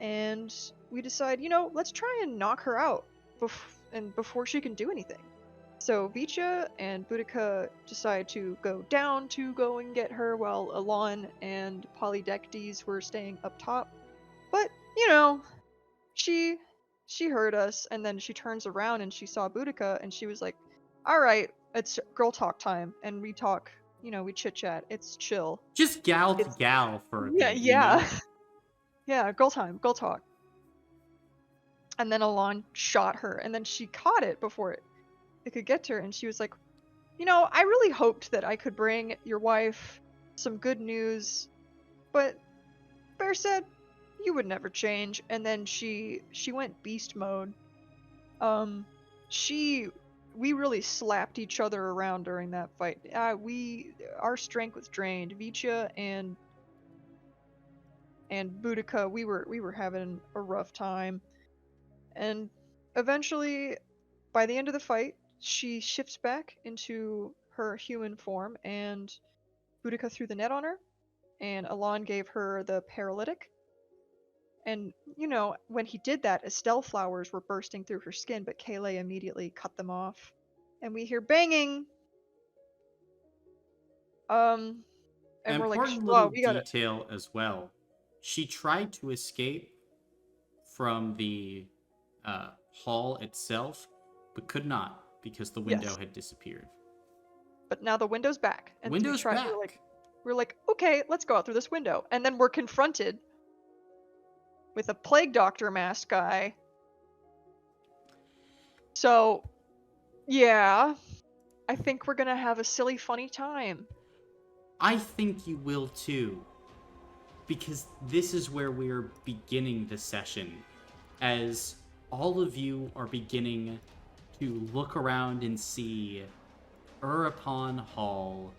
and we decide, let's try and knock her out before she can do anything. So Vicha and Boudica decide to go down to go and get her, while Alon and Polydectes were staying up top. But, she heard us, and then she turns around and she saw Boudica, and she was like, alright, it's girl talk time. And we talk, we chit chat. It's chill. Just gal to gal for a bit, Yeah. Yeah, girl time, girl talk. And then Alon shot her, and then she caught it before it could get to her, and she was like, I really hoped that I could bring your wife some good news, but Bear said you would never change. And then she went beast mode. We really slapped each other around during that fight. Our strength was drained. Vicha and Boudica, we were having a rough time. And eventually, by the end of the fight, she shifts back into her human form, and Boudica threw the net on her, and Alon gave her the paralytic. And, when he did that, Estelle flowers were bursting through her skin, but Kayleigh immediately cut them off. And we hear banging! And we're like, important wow, little we gotta... detail as well. She tried to escape from the hall itself, but could not because the window had disappeared. But now the window's back. And Window's back. We're like, okay, let's go out through this window. And then we're confronted with a plague doctor masked guy. So, yeah, I think we're gonna have a silly, funny time. I think you will too, because this is where we're beginning the session, as all of you are beginning to look around and see Urupon Hall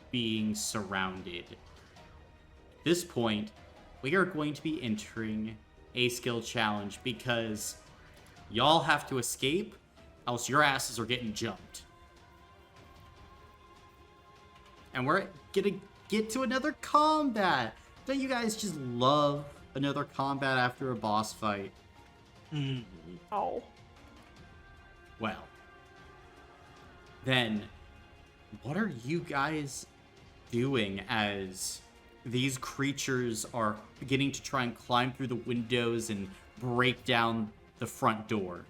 being surrounded. At this point, we are going to be entering a skill challenge, because y'all have to escape, else your asses are getting jumped. And we're gonna get to another combat. Don't you guys just love another combat after a boss fight? Oh. Well, then, what are you guys doing as these creatures are beginning to try and climb through the windows and break down the front door?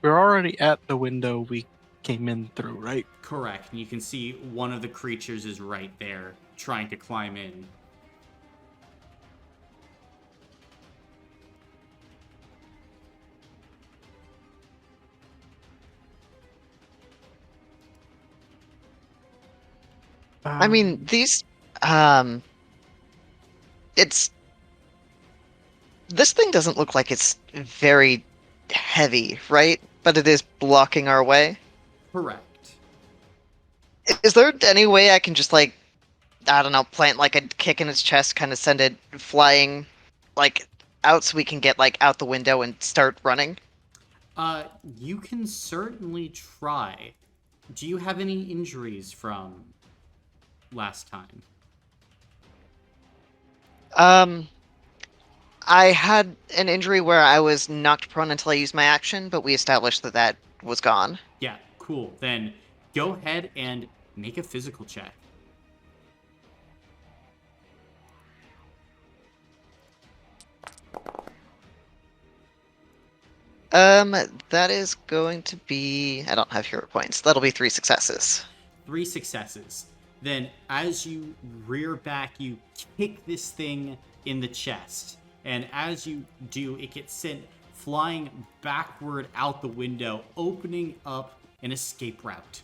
We're already at the window we came in through, right? Correct. And you can see one of the creatures is right there, trying to climb in. I mean, these, this thing doesn't look like it's very heavy, right? But it is blocking our way. Correct. Is there any way I can just, like, I don't know, plant like a kick in its chest, kind of send it flying, like, out so we can get, like, out the window and start running? You can certainly try. Do you have any injuries from last time? I had an injury where I was knocked prone until I used my action, but we established that that was gone. Yeah, cool. Then go ahead and make a physical check. That is going to be... I don't have hero points. That'll be 3 successes. 3 successes. Then, as you rear back, you kick this thing in the chest. And as you do, it gets sent flying backward out the window, opening up an escape route.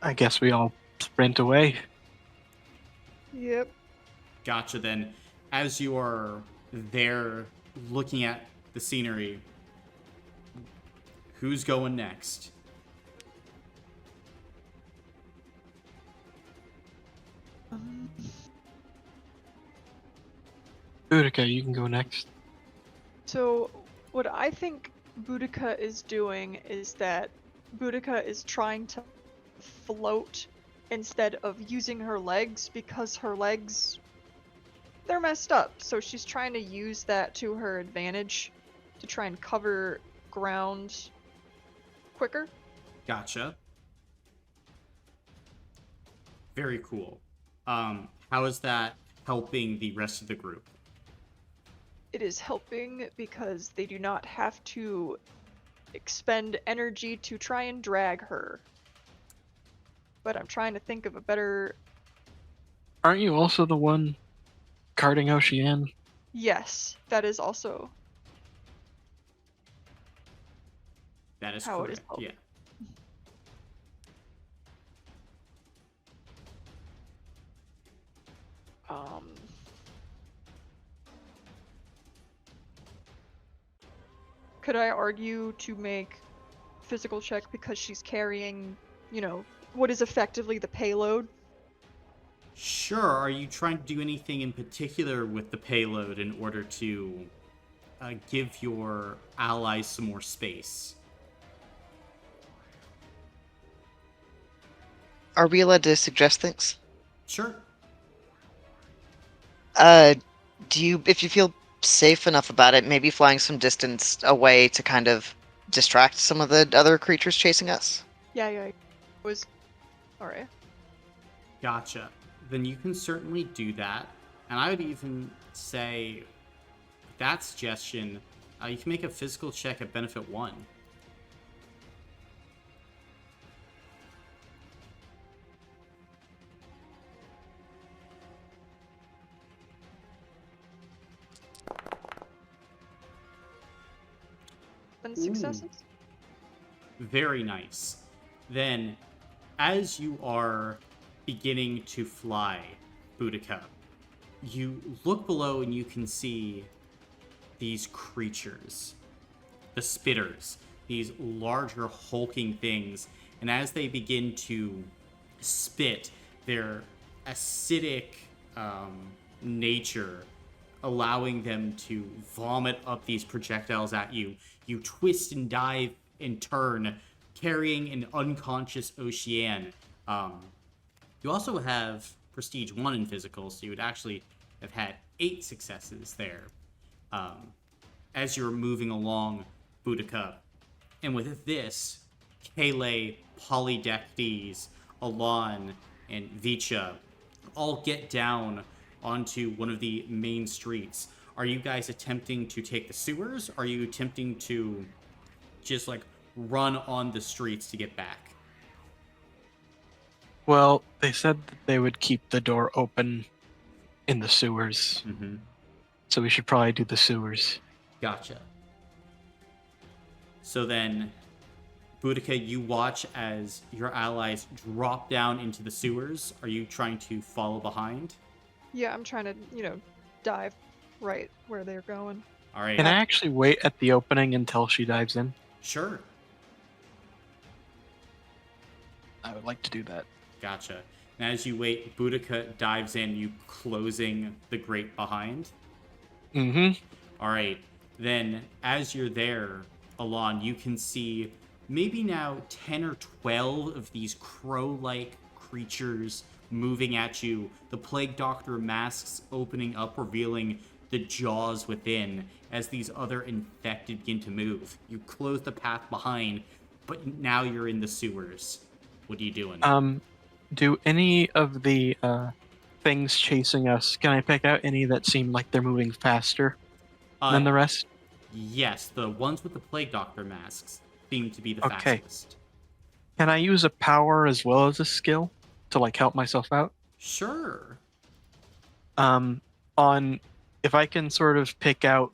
I guess we all sprint away. Yep. Gotcha. Then, as you are there looking at the scenery, who's going next? Boudica, you can go next. So, what I think Boudica is doing is that Boudica is trying to float instead of using her legs because her legs, they're messed up. So she's trying to use that to her advantage to try and cover ground quicker. Gotcha. Very cool. How is that helping the rest of the group? It is helping because they do not have to expend energy to try and drag her. But I'm trying to think of a better... Aren't you also the one carting Ocean? Yes, that is also That is how it is correct. helping. Yeah. Could I argue to make physical check because she's carrying, what is effectively the payload? Sure. Are you trying to do anything in particular with the payload in order to give your allies some more space? Are we allowed to suggest things? Sure. Do you, if you feel safe enough about it, maybe flying some distance away to kind of distract some of the other creatures chasing us? Yeah. Was alright. Gotcha. Then you can certainly do that. And I would even say, with that suggestion, you can make a physical check at benefit 1. And successes? Very nice. Then, as you are beginning to fly, Boudica, you look below and you can see these creatures, the spitters, these larger hulking things, and as they begin to spit, their acidic nature allowing them to vomit up these projectiles at you. You twist and dive and turn, carrying an unconscious Ocean. You also have Prestige 1 in physical, so you would actually have had 8 successes there. As you're moving along, Boudica. And with this, Kale, Polydectes, Alon, and Vicha all get down onto one of the main streets. Are you guys attempting to take the sewers? Are you attempting to just like run on the streets to get back? Well, they said that they would keep the door open in the sewers. Mm-hmm. So we should probably do the sewers. Gotcha. So then, Boudica, you watch as your allies drop down into the sewers. Are you trying to follow behind? Yeah, I'm trying to, dive right where they're going. All right. Can I actually wait at the opening until she dives in? Sure. I would like to do that. Gotcha. And as you wait, Boudica dives in, you closing the grate behind. Mm-hmm. All right. Then, as you're there, Alon, you can see maybe now 10 or 12 of these crow-like creatures moving at you. The Plague Doctor masks opening up, revealing the jaws within as these other infected begin to move. You close the path behind, but now you're in the sewers. What are you doing? Do any of the things chasing us, can I pick out any that seem like they're moving faster than the rest? Yes, the ones with the Plague Doctor masks seem to be the Okay. fastest. Can I use a power as well as a skill to like help myself out? Sure. On if I can sort of pick out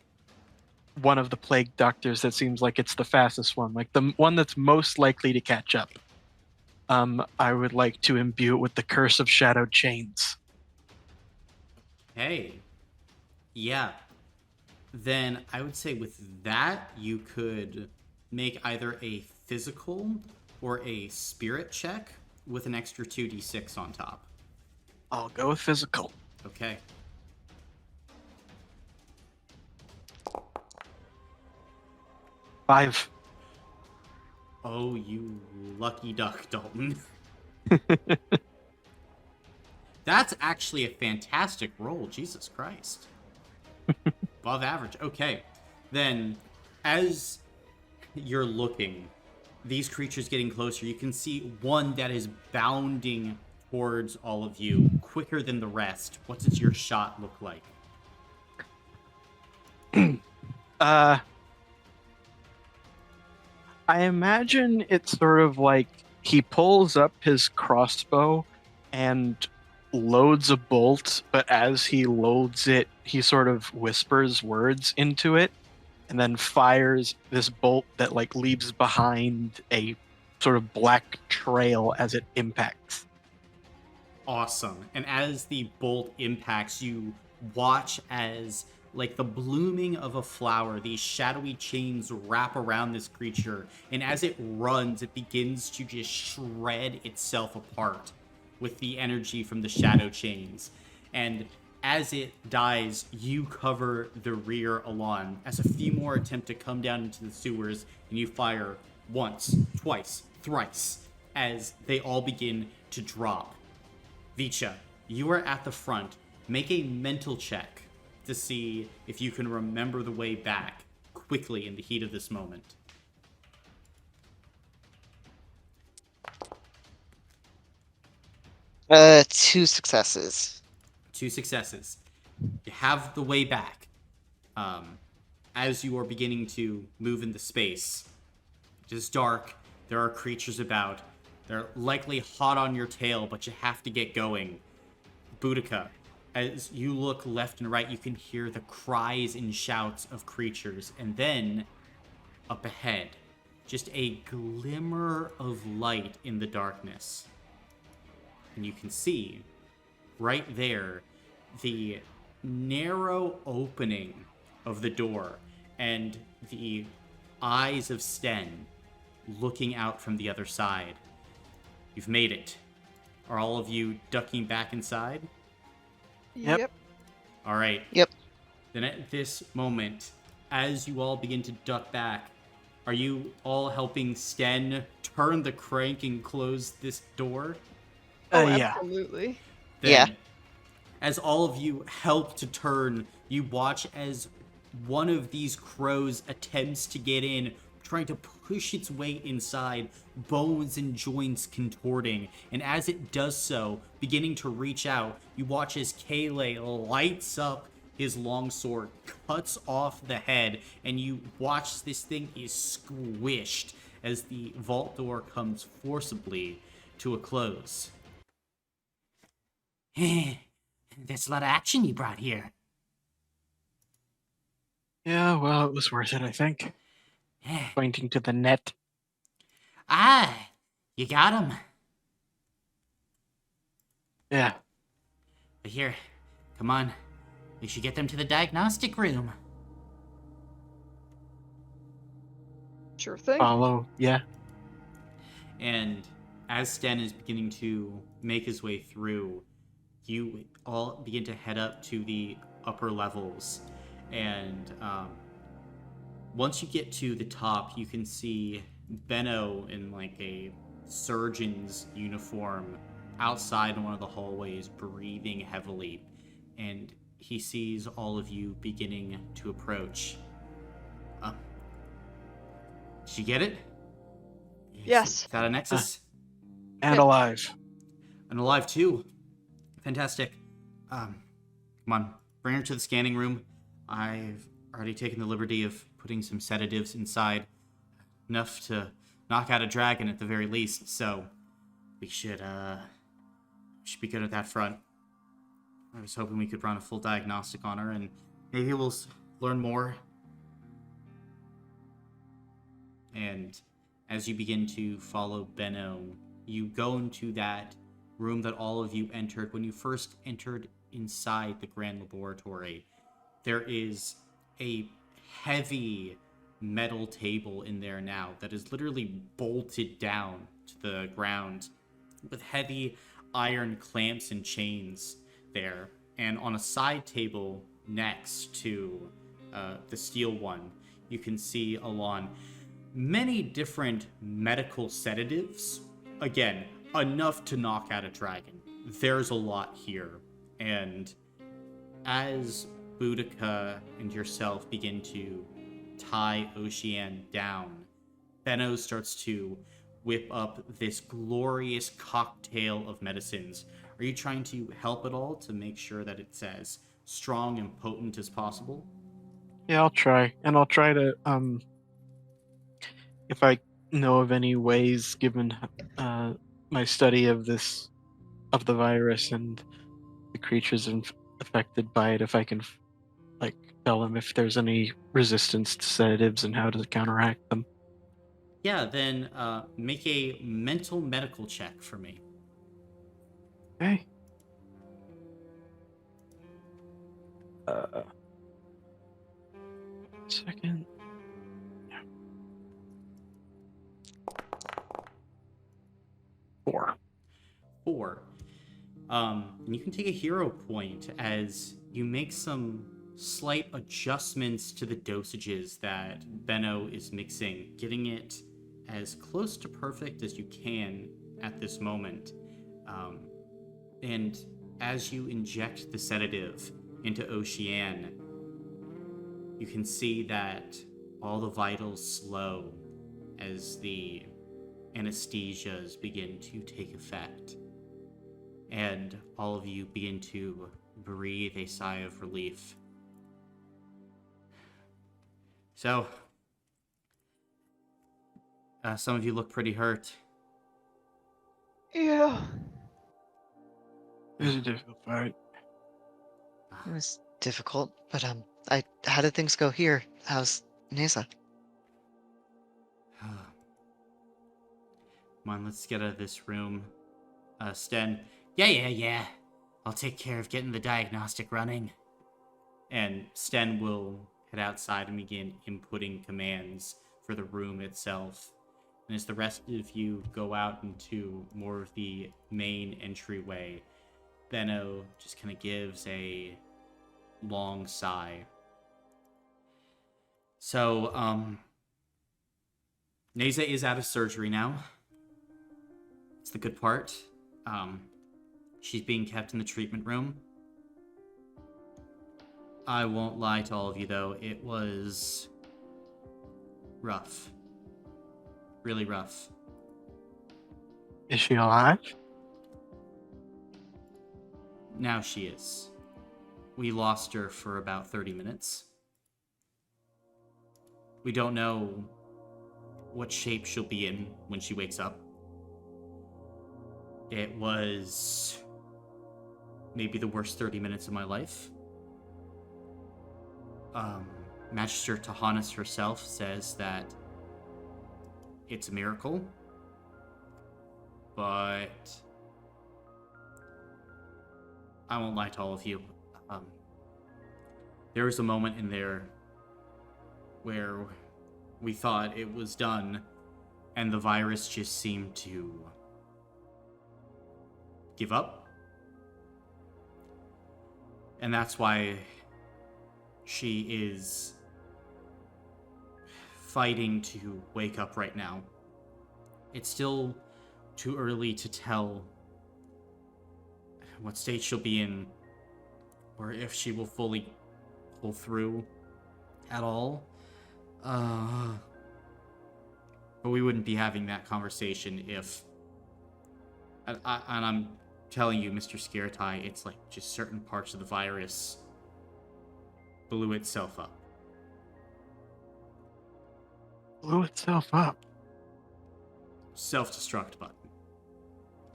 one of the Plague Doctors that seems like it's the fastest one, like the one that's most likely to catch up. I would like to imbue it with the Curse of Shadowed Chains. Hey. Yeah. Then I would say with that, you could make either a physical or a spirit check with an extra 2d6 on top. I'll go with physical. Okay. Five. Oh, you lucky duck, Dalton. That's actually a fantastic roll. Jesus Christ. Above average. Okay. Then, as you're looking, these creatures getting closer, you can see one that is bounding towards all of you quicker than the rest. What does your shot look like? Uh, I imagine it's sort of like he pulls up his crossbow and loads a bolt, but as he loads it, he sort of whispers words into it and then fires this bolt that like leaves behind a sort of black trail as it impacts. Awesome. And as the bolt impacts, you watch as, like the blooming of a flower, these shadowy chains wrap around this creature. And as it runs, it begins to just shred itself apart with the energy from the shadow chains. And as it dies, you cover the rear Alon as a few more attempt to come down into the sewers, and you fire once, twice, thrice as they all begin to drop. Vicha, you are at the front. Make a mental check to see if you can remember the way back quickly in the heat of this moment. Two successes. 2 successes. You have the way back. As you are beginning to move into space, it is dark. There are creatures about. They're likely hot on your tail, but you have to get going. Boudica, as you look left and right, you can hear the cries and shouts of creatures. And then, up ahead, just a glimmer of light in the darkness. And you can see, right there, the narrow opening of the door and the eyes of Sten looking out from the other side. You've made it. Are all of you ducking back inside? Yep. All right. Yep. Then at this moment, as you all begin to duck back, are you all helping Sten turn the crank and close this door? Oh, Yeah. absolutely. Then, Yeah. as all of you help to turn, you watch as one of these crows attempts to get in, trying to push its way inside, bones and joints contorting. And as it does so, beginning to reach out, you watch as Kale lights up his longsword, cuts off the head, and you watch this thing is squished as the vault door comes forcibly to a close. That's a lot of action you brought here. Yeah, well, it was worth it, I think. Pointing to the net. Ah, you got him. Yeah. But here, come on. We should get them to the diagnostic room. Sure thing. Follow. Yeah. And as Sten is beginning to make his way through, you all begin to head up to the upper levels. And once you get to the top, you can see Benno in like a surgeon's uniform outside in one of the hallways, breathing heavily. And he sees all of you beginning to approach. Did you get it? Yes. Got a nexus? And Yeah. alive. And alive too. Fantastic. Come on, bring her to the scanning room. I've already taken the liberty of putting some sedatives inside. Enough to knock out a dragon at the very least, so we should be good at that front. I was hoping we could run a full diagnostic on her, and maybe we'll learn more. And as you begin to follow Benno, you go into that room that all of you entered when you first entered inside the Grand Laboratory. There is a heavy metal table in there now that is literally bolted down to the ground with heavy iron clamps and chains there. And on a side table next to the steel one, you can see Alon many different medical sedatives. Again, enough to knock out a dragon. There's a lot here. And as Boudica and yourself begin to tie Ocean down, Benno starts to whip up this glorious cocktail of medicines. Are you trying to help at all to make sure that it's as strong and potent as possible? Yeah, I'll try, and I'll try to if I know of any ways, given my study of the virus and the creatures affected by it, if I can like tell them if there's any resistance to sedatives and how to counteract them. Yeah, then make a mental medical check for me. Okay. Second. Yeah. 4. 4. You can take a hero point as you make some slight adjustments to the dosages that Benno is mixing, getting it as close to perfect as you can at this moment. And as you inject the sedative into Ocean, you can see that all the vitals slow as the anesthesias begin to take effect. And all of you begin to breathe a sigh of relief. So, some of you look pretty hurt. Yeah. It was a difficult fight. It was difficult, but how did things go here? How's Neza? Come on, let's get out of this room. Sten, yeah. I'll take care of getting the diagnostic running. And Sten will head outside and begin inputting commands for the room itself. And as the rest of you go out into more of the main entryway, Benno just kind of gives a long sigh. So, Neza is out of surgery now. It's the good part. She's being kept in the treatment room. I won't lie to all of you, though. It was rough. Really rough. Is she alive? Now she is. We lost her for about 30 minutes. We don't know what shape she'll be in when she wakes up. It was maybe the worst 30 minutes of my life. Magister Tahanis herself says that it's a miracle, but I won't lie to all of you. There was a moment in there where we thought it was done, and the virus just seemed to give up. And that's why she is fighting to wake up right now. It's still too early to tell what state she'll be in, or if she will fully pull through at all. But we wouldn't be having that conversation if... And I'm telling you, Mr. Skiratai, it's like just certain parts of the virus blew itself up. Blew itself up. Self-destruct button.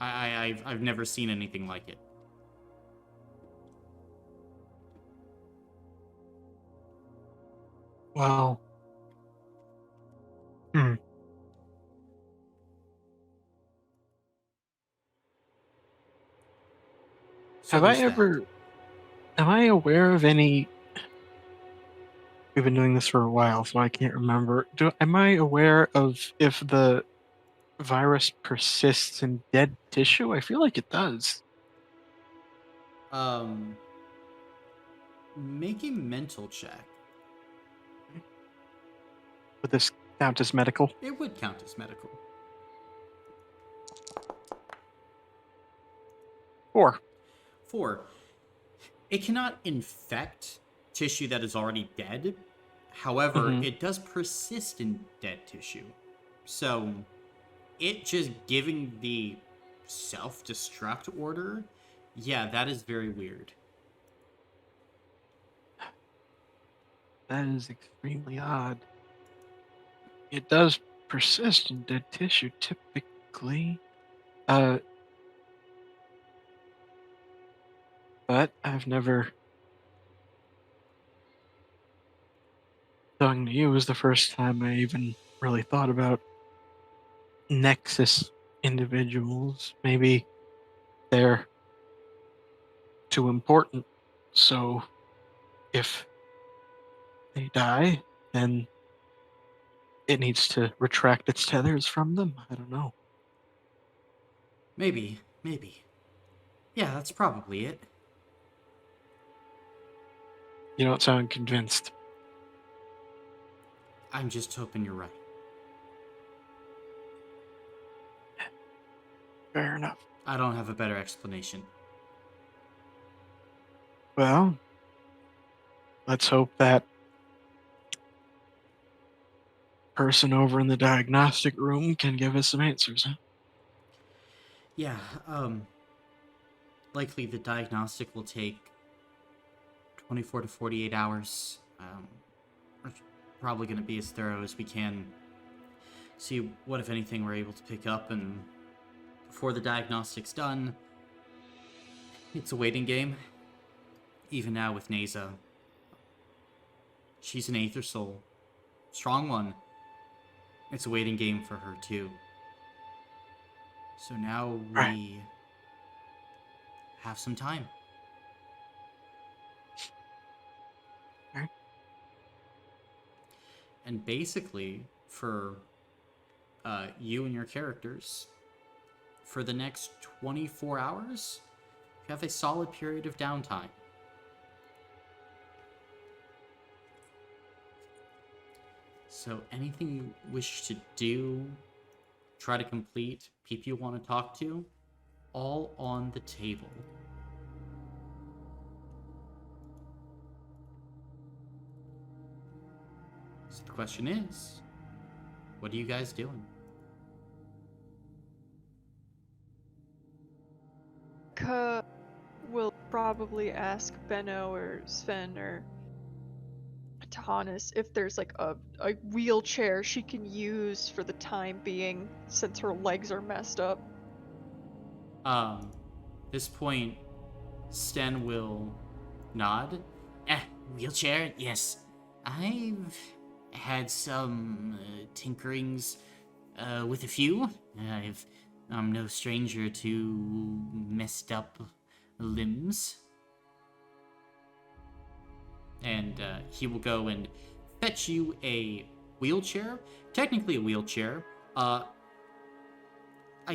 I've never seen anything like it. Well. So Have I there's that. ever... Am I aware of any... We've been doing this for a while, so I can't remember. Am I aware of if the virus persists in dead tissue? I feel like it does. Make a mental check. Would this count as medical? It would count as medical. 4. 4. It cannot infect tissue that is already dead. However, Mhm. it does persist in dead tissue. So, it just giving the self-destruct order, yeah, that is very weird. That is extremely odd. It does persist in dead tissue typically. But I've never. Talking to you was the first time I even really thought about Nexus individuals. Maybe they're too important. So if they die, then it needs to retract its tethers from them. I don't know. Maybe. Yeah, that's probably it. You don't sound convinced. I'm just hoping you're right. Fair enough. I don't have a better explanation. Well, let's hope that person over in the diagnostic room can give us some answers. Huh? Yeah, likely the diagnostic will take 24 to 48 hours. We're probably going to be as thorough as we can. See what, if anything, we're able to pick up, and before the diagnostic's done, it's a waiting game. Even now with Neza. She's an Aether Soul. Strong one. It's a waiting game for her, too. So now we have some time. Right. And basically, for you and your characters, for the next 24 hours, you have a solid period of downtime. So anything you wish to do, try to complete, people you want to talk to, all on the table. So the question is, what are you guys doing? Ka will probably ask Benno or Sven or Tahanis if there's like a wheelchair she can use for the time being since her legs are messed up. This point, Sten will nod. Wheelchair? Yes. I've had some tinkerings with a few. I'm no stranger to messed up limbs. And he will go and fetch you a wheelchair. Technically a wheelchair. I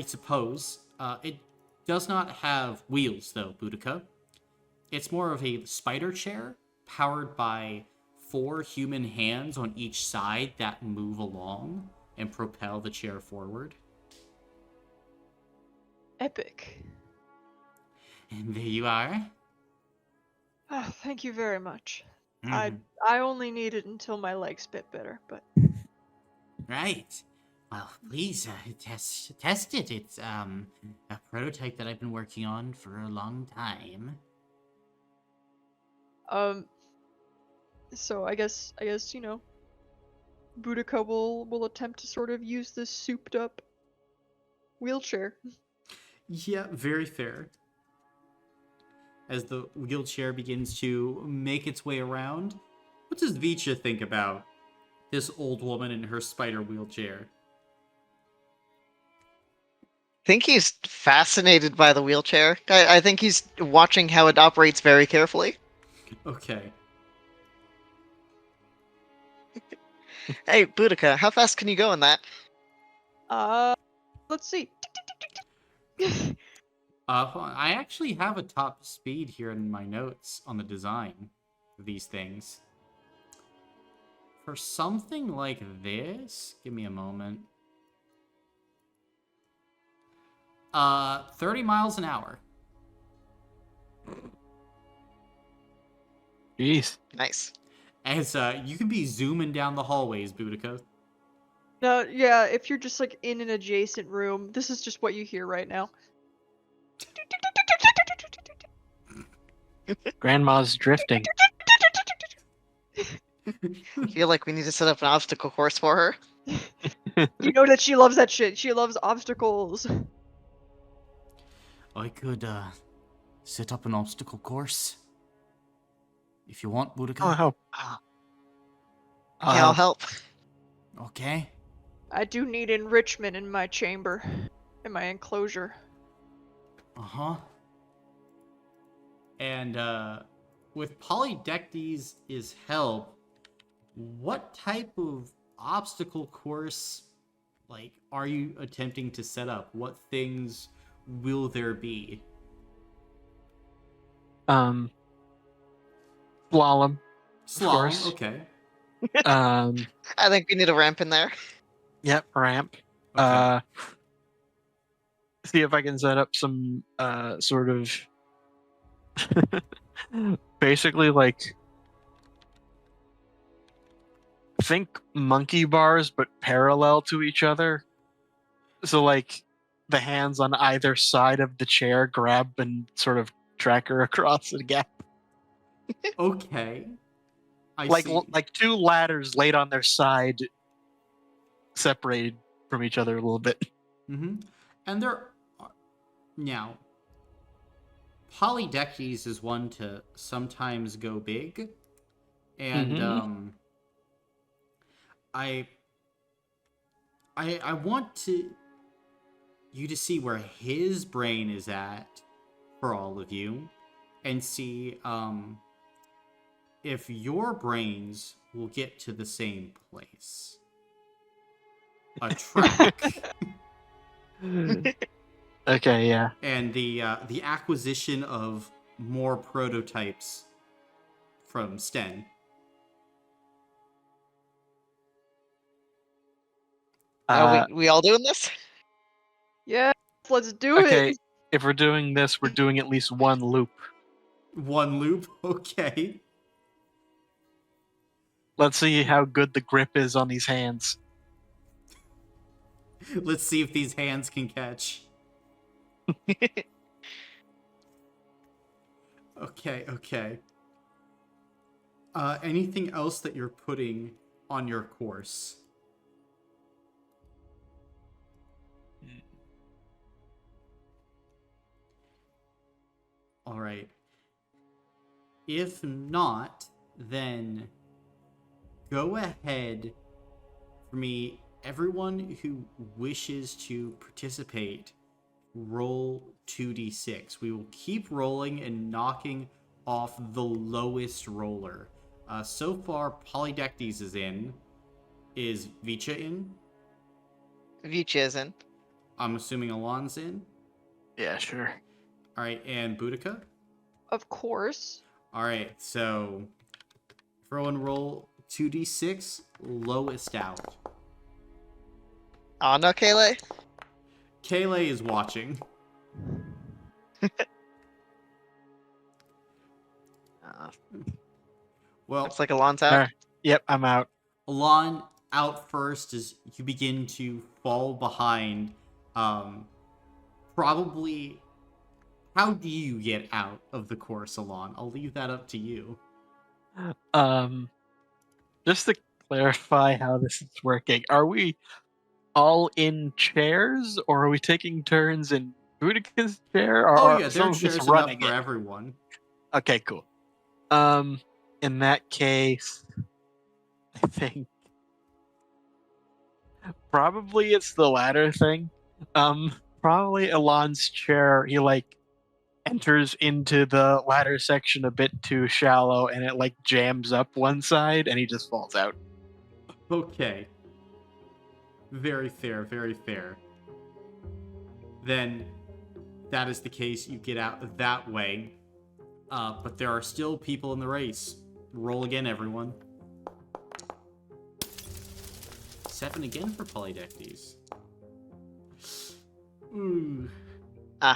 suppose. It does not have wheels, though, Boudica. It's more of a spider chair, powered by 4 human hands on each side that move along and propel the chair forward. Epic. And there you are. Oh, thank you very much. Mm-hmm. I only need it until my legs bit better, but Right. Well, please test it. It's a prototype that I've been working on for a long time. so I guess Boudica will attempt to sort of use this souped up wheelchair. Yeah, very fair. As the wheelchair begins to make its way around, what does Vicha think about this old woman in her spider wheelchair? I think he's fascinated by the wheelchair. I think he's watching how it operates very carefully. Okay. Hey, Boudica, how fast can you go in that? Let's see. Hold on. I actually have a top speed here in my notes on the design of these things. For something like this, give me a moment. 30 miles an hour. Jeez. Nice. As you can be zooming down the hallways, Boudica. No, yeah, if you're just like in an adjacent room, this is just what you hear right now. Grandma's drifting. I feel like we need to set up an obstacle course for her. You know that she loves that shit. She loves obstacles. I could set up an obstacle course if you want, Boudica. I'll help. Yeah, I'll I'll help. help. Okay. I do need enrichment in my chamber, in my enclosure. Uh-huh. And with Polydectes' help, what type of obstacle course like are you attempting to set up? What things will there be? Slalom. Of course. Okay. Um, I think we need a ramp in there. yep, ramp. Okay. See if I can set up some sort of basically like think monkey bars but parallel to each other. So like the hands on either side of the chair grab and sort of drag her across the gap. Okay. I Like see. like two ladders laid on their side, separated from each other a little bit. Mm-hmm. And there are, now Polydectes is one to sometimes go big. And Mhm. I want you to see where his brain is at for all of you and see if your brains will get to the same place. A track. Okay, yeah. And the acquisition of more prototypes from Sten. Are we all doing this? Yeah, let's do Okay, it. if we're doing this, we're doing at least one loop. One loop? Okay. Let's see how good the grip is on these hands. Let's see if these hands can catch. Okay. Anything else that you're putting on your course? All right. If not, then go ahead for me. Everyone who wishes to participate, roll 2d6. We will keep rolling and knocking off the lowest roller. So far, Polydectes is in. Is Vicha in? Vici isn't. I'm assuming Alon's in. Yeah, sure. All right, and Boudica? Of course. All right, so everyone roll 2d6, lowest out. Oh no, Kaylee. Kaylee is watching. Well, Looks like Alon's out. Alright. Yep, I'm out. Alon out first as you begin to fall behind. Probably, how do you get out of the course, Alon? I'll leave that up to you. Just to clarify how this is working, are we all in chairs, or are we taking turns in Boudica's chair, or Oh are yeah, some there are of us chairs enough running for it? everyone. Okay, cool. In that case, I think probably it's the latter thing. Probably Alon's chair, he like enters into the ladder section a bit too shallow and it like jams up one side and he just falls out. Okay. Very fair, very fair. Then, that is the case, you get out that way. But there are still people in the race. Roll again, everyone. 7 again for Polydectes. Ooh.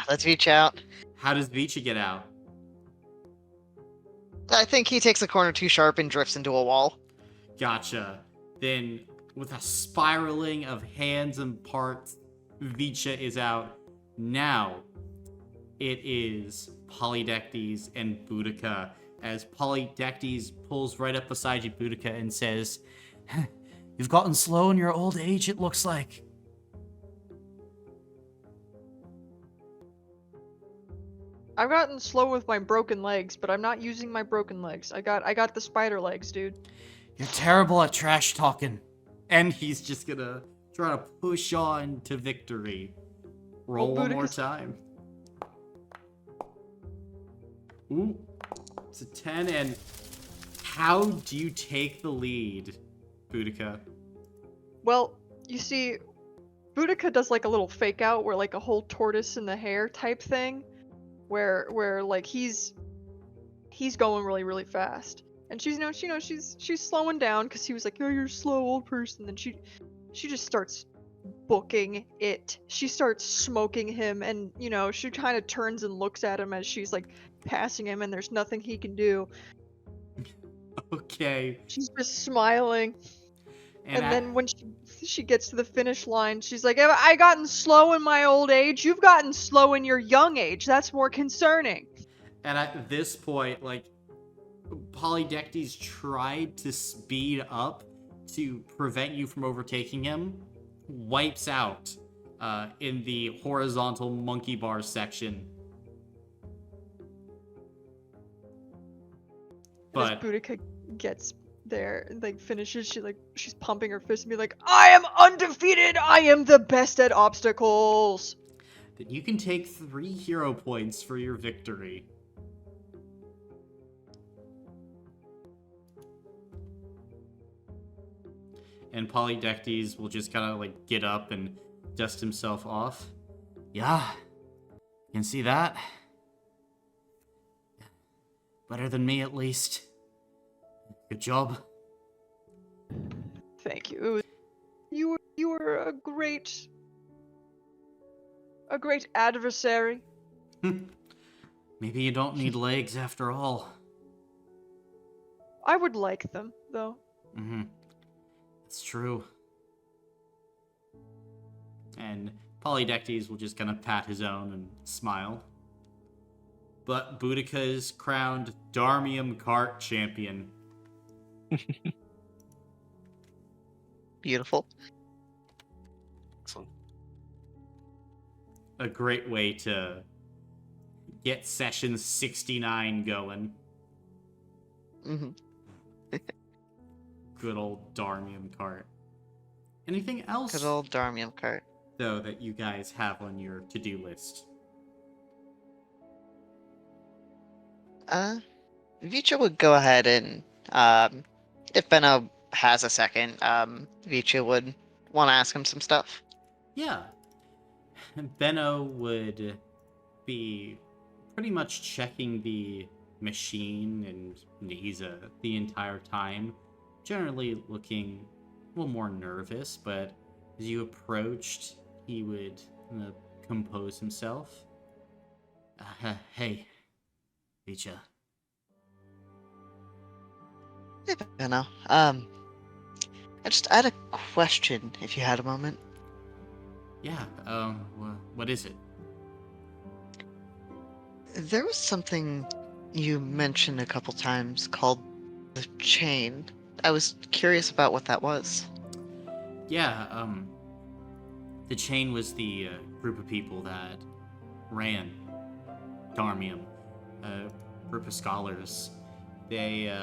Let's reach out. How does Vicha get out? I think he takes a corner too sharp and drifts into a wall. Gotcha. Then, with a spiraling of hands and parts, Vicha is out. Now, it is Polydectes and Boudica, as Polydectes pulls right up beside you, Boudica, and says, "You've gotten slow in your old age, it looks like." I've gotten slow with my broken legs, but I'm not using my broken legs. I got the spider legs, dude. You're terrible at trash talking. And he's just gonna try to push on to victory. Roll one more time. Ooh, it's a 10, and how do you take the lead, Boudica? Well, you see, Boudica does like a little fake out where like a whole tortoise in the hair type thing, where like he's going really fast, and she's slowing down because he was like, "Oh, you're a slow old person." Then she just starts booking it. She starts smoking him, and she kind of turns and looks at him as she's like passing him, and there's nothing he can do. Okay. She's just smiling. And And then when she gets to the finish line, she's like, "Have I gotten slow in my old age? You've gotten slow in your young age. That's more concerning." And at this point, like, Polydectes tried to speed up to prevent you from overtaking him, wipes out in the horizontal monkey bar section. As But Boudica gets there and like finishes, she's pumping her fist and be like, "I am undefeated. I am the best at obstacles." then you can take 3 hero points for your victory. And Polydectes will just kind of like get up and dust himself off. Yeah, you can see that. Better than me, at least. Good job. Thank you. You were a great adversary. Maybe you don't need legs after all. I would like them, though. Mm-hmm. That's true. And Polydectes will just kind of pat his own and smile. But Boudica is crowned Darmium Kart Champion. Beautiful. Excellent. A great way to get session 69 going. Mm-hmm. Good old Darmium Kart. Anything else, Good old Darmium cart. though, that you guys have on your to-do list? Vicha would go ahead and, if Benno has a second, Vicha would want to ask him some stuff. Yeah. Benno would be pretty much checking the machine and Niza the entire time, generally looking a little more nervous, but as you approached, he would compose himself. Hey, Vicha. Hey, Benno. I had a question, if you had a moment. Yeah, what is it? There was something you mentioned a couple times called the chain. I was curious about what that was. Yeah, the chain was the group of people that ran Darmium, a group of scholars. They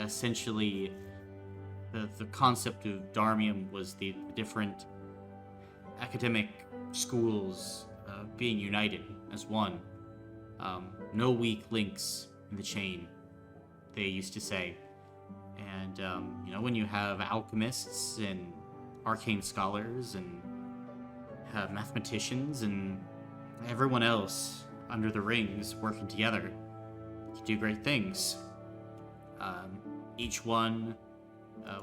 essentially, the concept of Darmium was the different academic schools being united as one. No weak links in the chain, they used to say. And, when you have alchemists and arcane scholars and have mathematicians and everyone else under the rings working together, you can do great things. Each one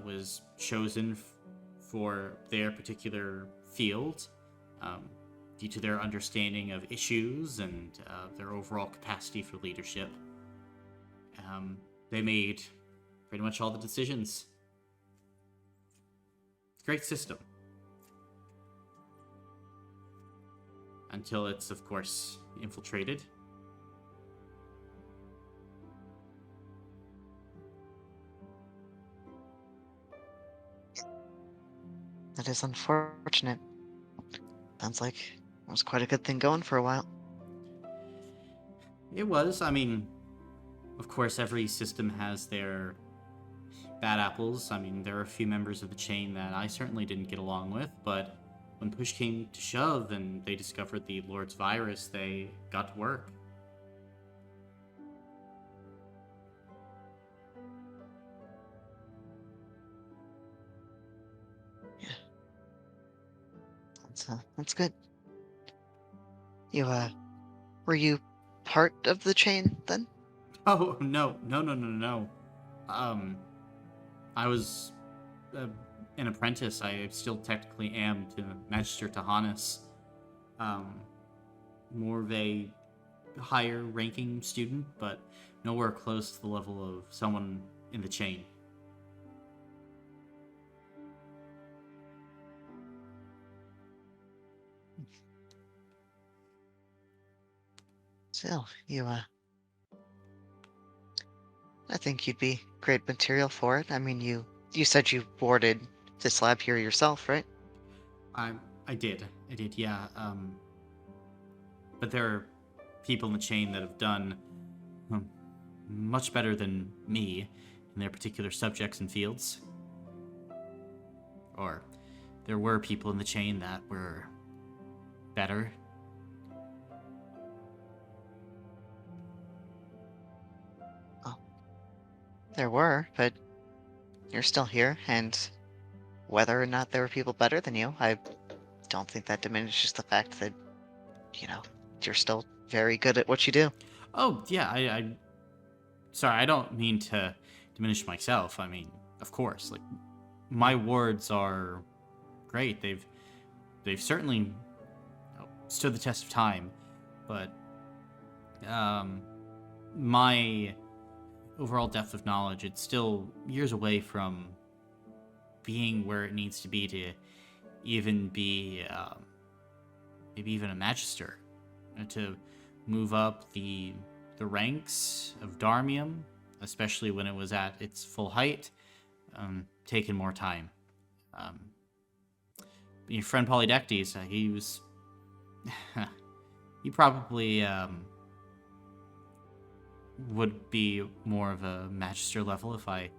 was chosen for their particular field due to their understanding of issues and their overall capacity for leadership. They made pretty much all the decisions. Great system. Until it's, of course, infiltrated. That is unfortunate. Sounds like it was quite a good thing going for a while. It was. I mean, of course, every system has their bad apples. I mean, there are a few members of the chain that I certainly didn't get along with, but when push came to shove and they discovered the Lord's virus, they got to work. That's good. You, were you part of the chain then? Oh, no. I was an apprentice. I still technically am to Magister Tahanis. More of a higher ranking student, but nowhere close to the level of someone in the chain. Still, I think you'd be great material for it. I mean, you said you boarded this lab here yourself, right? I did, yeah. But there are people in the chain that have done much better than me in their particular subjects and fields. Or there were people in the chain that were better. There were, but you're still here, and whether or not there were people better than you, I don't think that diminishes the fact that, you're still very good at what you do. Oh, yeah, sorry, I don't mean to diminish myself. I mean, of course, like, my wards are great. They've certainly stood the test of time, but my overall depth of knowledge, it's still years away from being where it needs to be to even be maybe even a magister, to move up the ranks of Darmium, especially when it was at its full height, taken more time. Your friend Polydectes, he was he probably would be more of a magister level if I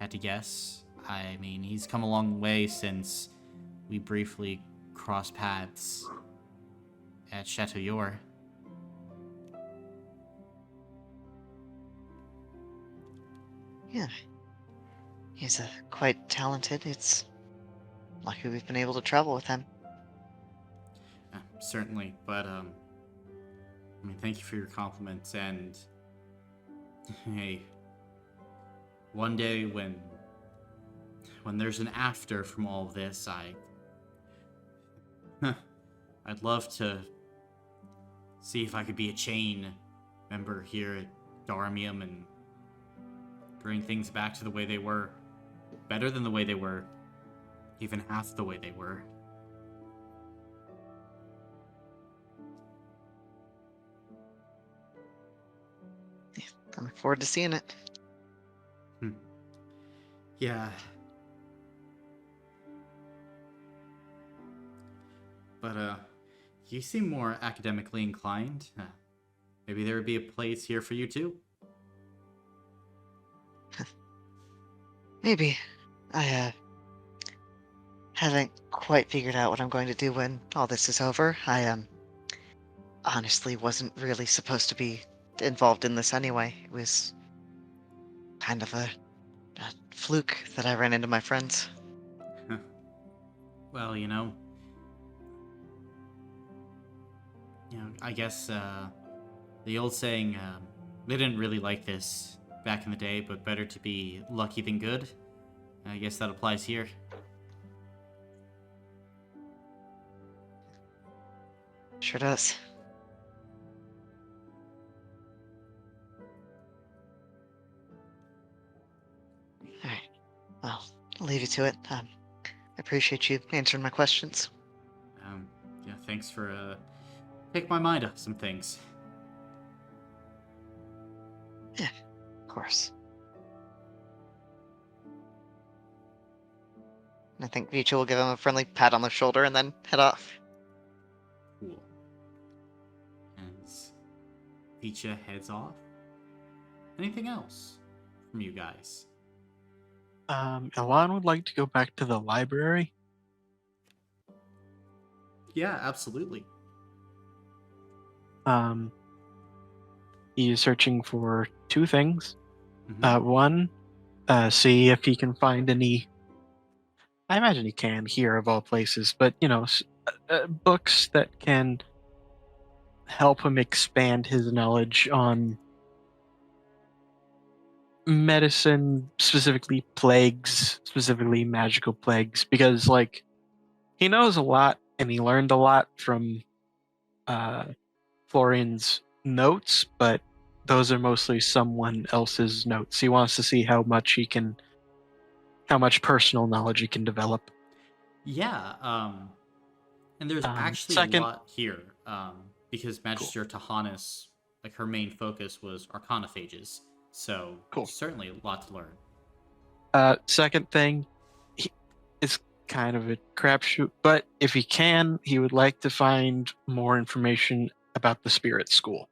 had to guess. I mean, he's come a long way since we briefly crossed paths at Chateau Yor. Yeah. He's quite talented. It's lucky we've been able to travel with him. Certainly, but I mean, thank you for your compliments, and hey, one day when there's an after from all this, I'd love to see if I could be a chain member here at Darmium and bring things back to the way they were. Better than the way they were. Even half the way they were. I look forward to seeing it. Yeah. But, you seem more academically inclined. Maybe there would be a place here for you, too? Maybe. I, haven't quite figured out what I'm going to do when all this is over. I, honestly wasn't really supposed to be involved in this anyway. It was kind of a fluke that I ran into my friends. Well, I guess the old saying, they didn't really like this back in the day, but better to be lucky than good. I guess that applies here. Sure does. I'll leave you to it. I appreciate you answering my questions. Yeah, thanks for taking my mind off some things. Yeah, of course. And I think Vicha will give him a friendly pat on the shoulder and then head off. Cool. As Vicha heads off. Anything else from you guys? Elon would like to go back to the library. Yeah, absolutely. He is searching for two things. Mhm. One, see if he can find any. I imagine he can here of all places, but books that can help him expand his knowledge on medicine, specifically plagues, specifically magical plagues, because like he knows a lot and he learned a lot from Florian's notes, but those are mostly someone else's notes. He wants to see how much personal knowledge he can develop. Yeah, and there's actually a Second, lot here, because cool, Magister Tahanis, like her main focus was arcanophages, so cool. certainly a lot to learn. Second thing, it's kind of a crapshoot, but if he can, he would like to find more information about the spirit school.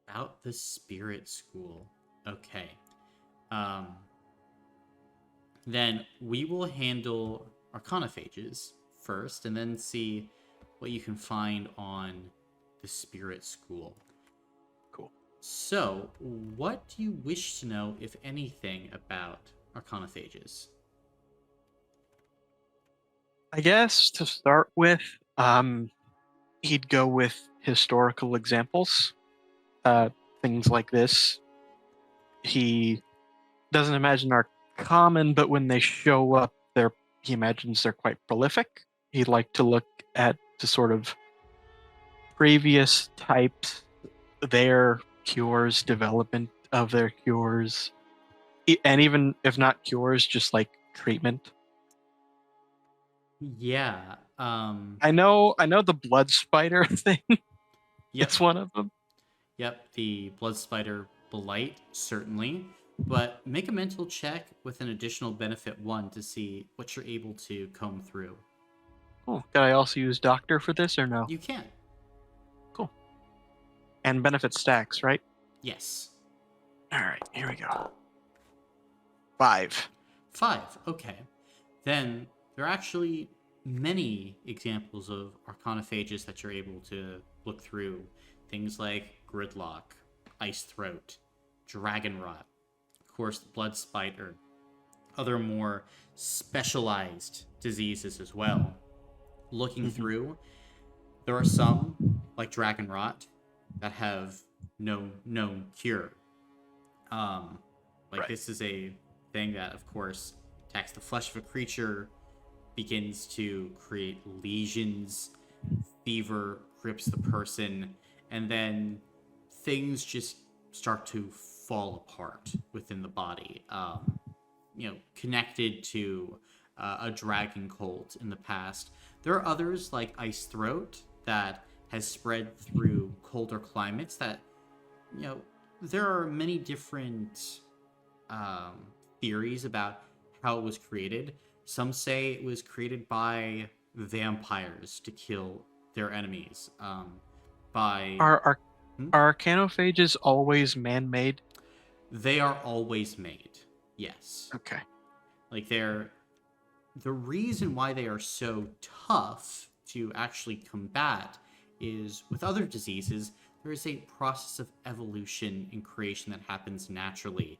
About the spirit school. Okay. Um, then we will handle arcanophages first and then see what you can find on the spirit school. Cool. So, what do you wish to know, if anything, about arcanophages? I guess to start with, he'd go with historical examples, things like this. He doesn't imagine are common, but when they show up, he imagines they're quite prolific. He'd like to look at the sort of previous types, their cures, development of their cures, and even if not cures, just like treatment. Yeah. I know the blood spider thing. Yep. It's one of them. Yep, the blood spider blight, certainly. But make a mental check with an additional benefit 1 to see what you're able to comb through. Oh, could I also use doctor for this or no? You can. Cool. And benefit stacks, right? Yes. All right, here we go. 5. 5, okay. Then there are actually many examples of arcanophages that you're able to look through. Things like gridlock, ice throat, dragon rot, of course, the blood spider, other more specialized diseases as well. Looking through, there are some, like dragon rot, that have no known cure. Right. This is a thing that, of course, attacks the flesh of a creature, begins to create lesions, fever grips the person, and then things just start to fall apart within the body. Connected to a dragon cult in the past. There are others like ice throat that has spread through colder climates. That there are many different theories about how it was created. Some say it was created by vampires to kill their enemies. Are arcanophages always man-made? They are always made. Yes. Okay. Like the reason why they are so tough to actually combat is with other diseases, there is a process of evolution and creation that happens naturally.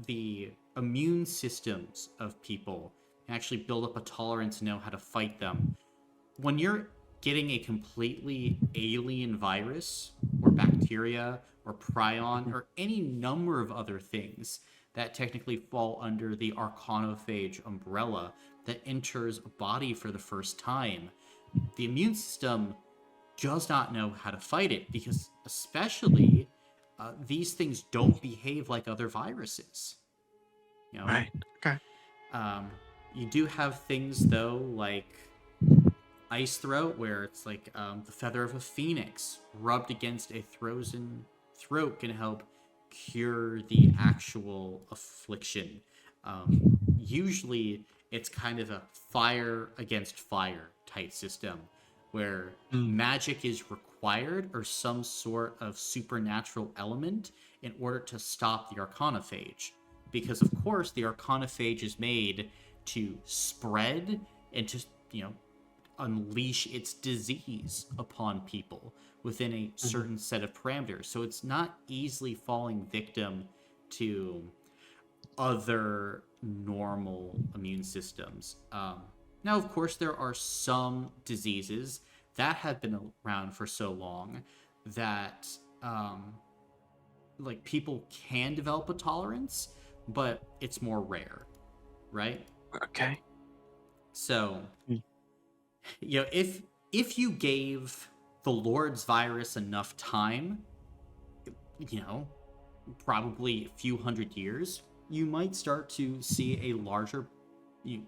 The immune systems of people can actually build up a tolerance to know how to fight them. When you're getting a completely alien virus or bacteria or prion or any number of other things that technically fall under the arcanophage umbrella that enters a body for the first time, the immune system does not know how to fight it, because especially these things don't behave like other viruses. Right. Okay. Um, you do have things though like Ice Throat, where it's like the feather of a phoenix rubbed against a frozen throat can help cure the actual affliction. Usually, it's kind of a fire against fire type system where Mm. magic is required or some sort of supernatural element in order to stop the arcanophage. Because, of course, the arcanophage is made to spread and to, unleash its disease upon people within a certain set of parameters. So it's not easily falling victim to other normal immune systems. Now, of course, there are some diseases that have been around for so long that like people can develop a tolerance, but it's more rare, right? Okay. So, Mm. if you gave the Lord's virus enough time, you know, probably a few hundred years, you might start to see a larger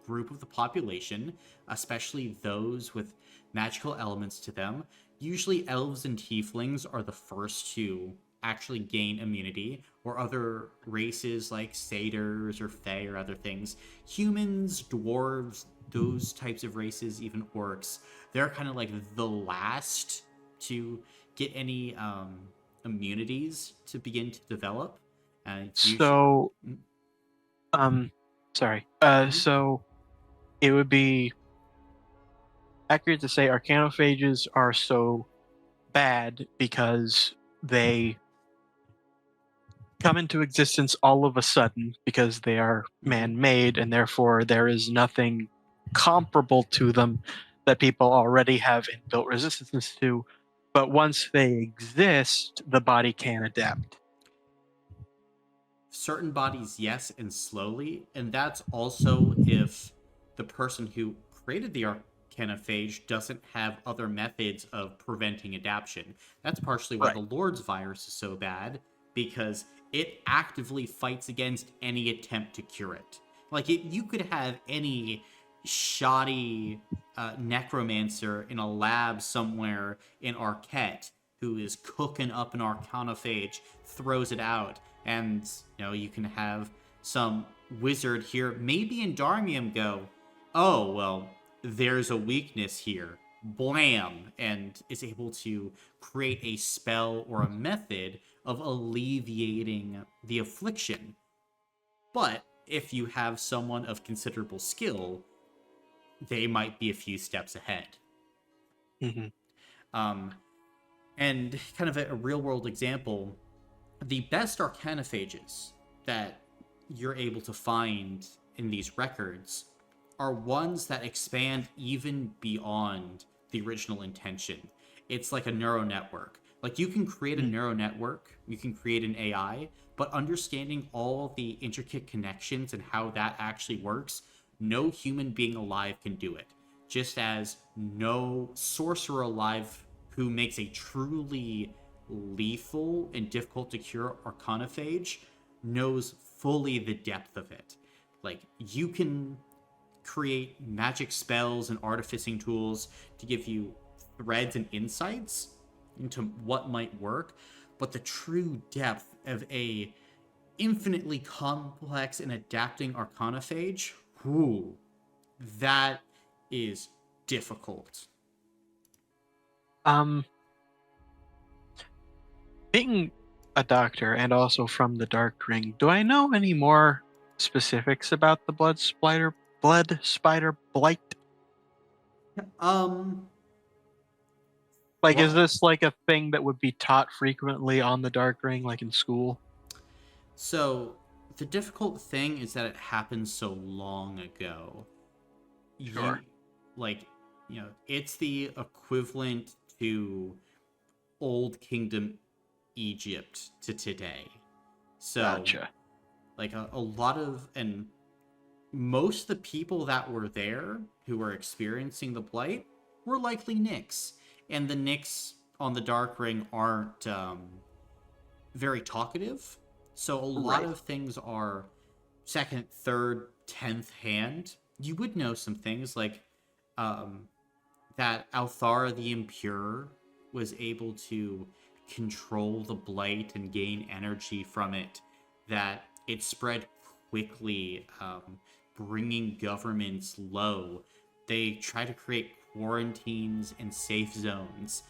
group of the population, especially those with magical elements to them. Usually, elves and tieflings are the first to actually gain immunity, or other races like satyrs or fae or other things. Humans, dwarves, those types of races, even orcs, they're kind of like the last to get any immunities to begin to develop. It's usually. So, sorry. So it would be accurate to say arcanophages are so bad because they come into existence all of a sudden because they are man-made, and therefore there is nothing comparable to them that people already have inbuilt resistance to. But once they exist, the body can adapt. Certain bodies, yes, and slowly. And that's also if the person who created the arcanophage doesn't have other methods of preventing adaptation. That's partially why Right. the Lord's virus is so bad, because it actively fights against any attempt to cure it. Like, you could have any shoddy necromancer in a lab somewhere in Arquette who is cooking up an arcanophage, throws it out, and you can have some wizard here, maybe in Darmium, go, oh well, there's a weakness here, blam, and is able to create a spell or a method of alleviating the affliction. But if you have someone of considerable skill, they might be a few steps ahead. Mm-hmm. And kind of a real world example, the best arcanophages that you're able to find in these records are ones that expand even beyond the original intention. It's like a neural network. Like, you can create a neural network, you can create an AI, but understanding all the intricate connections and how that actually works, no human being alive can do it. Just as no sorcerer alive who makes a truly lethal and difficult to cure arcanophage knows fully the depth of it. Like, you can create magic spells and artificing tools to give you threads and insights into what might work, but the true depth of a infinitely complex and adapting arcanophage, whoo, that is difficult. Being a doctor and also from the Dark Ring, do I know any more specifics about the blood spider blight? Like, is Well, this like a thing that would be taught frequently on the Dark Ring, like in school? so the difficult thing is that it happened so long ago. Sure. It's the equivalent to Old Kingdom Egypt to today. So, Gotcha. like a lot of, and most of the people that were there who were experiencing the blight were likely Nyx. And the Nyx on the Dark Ring aren't very talkative. So a lot Right. of things are second, third, 10th hand, you would know some things like that Althara the Impure was able to control the blight and gain energy from it, that it spread quickly, bringing governments low. They try to create quarantines and safe zones,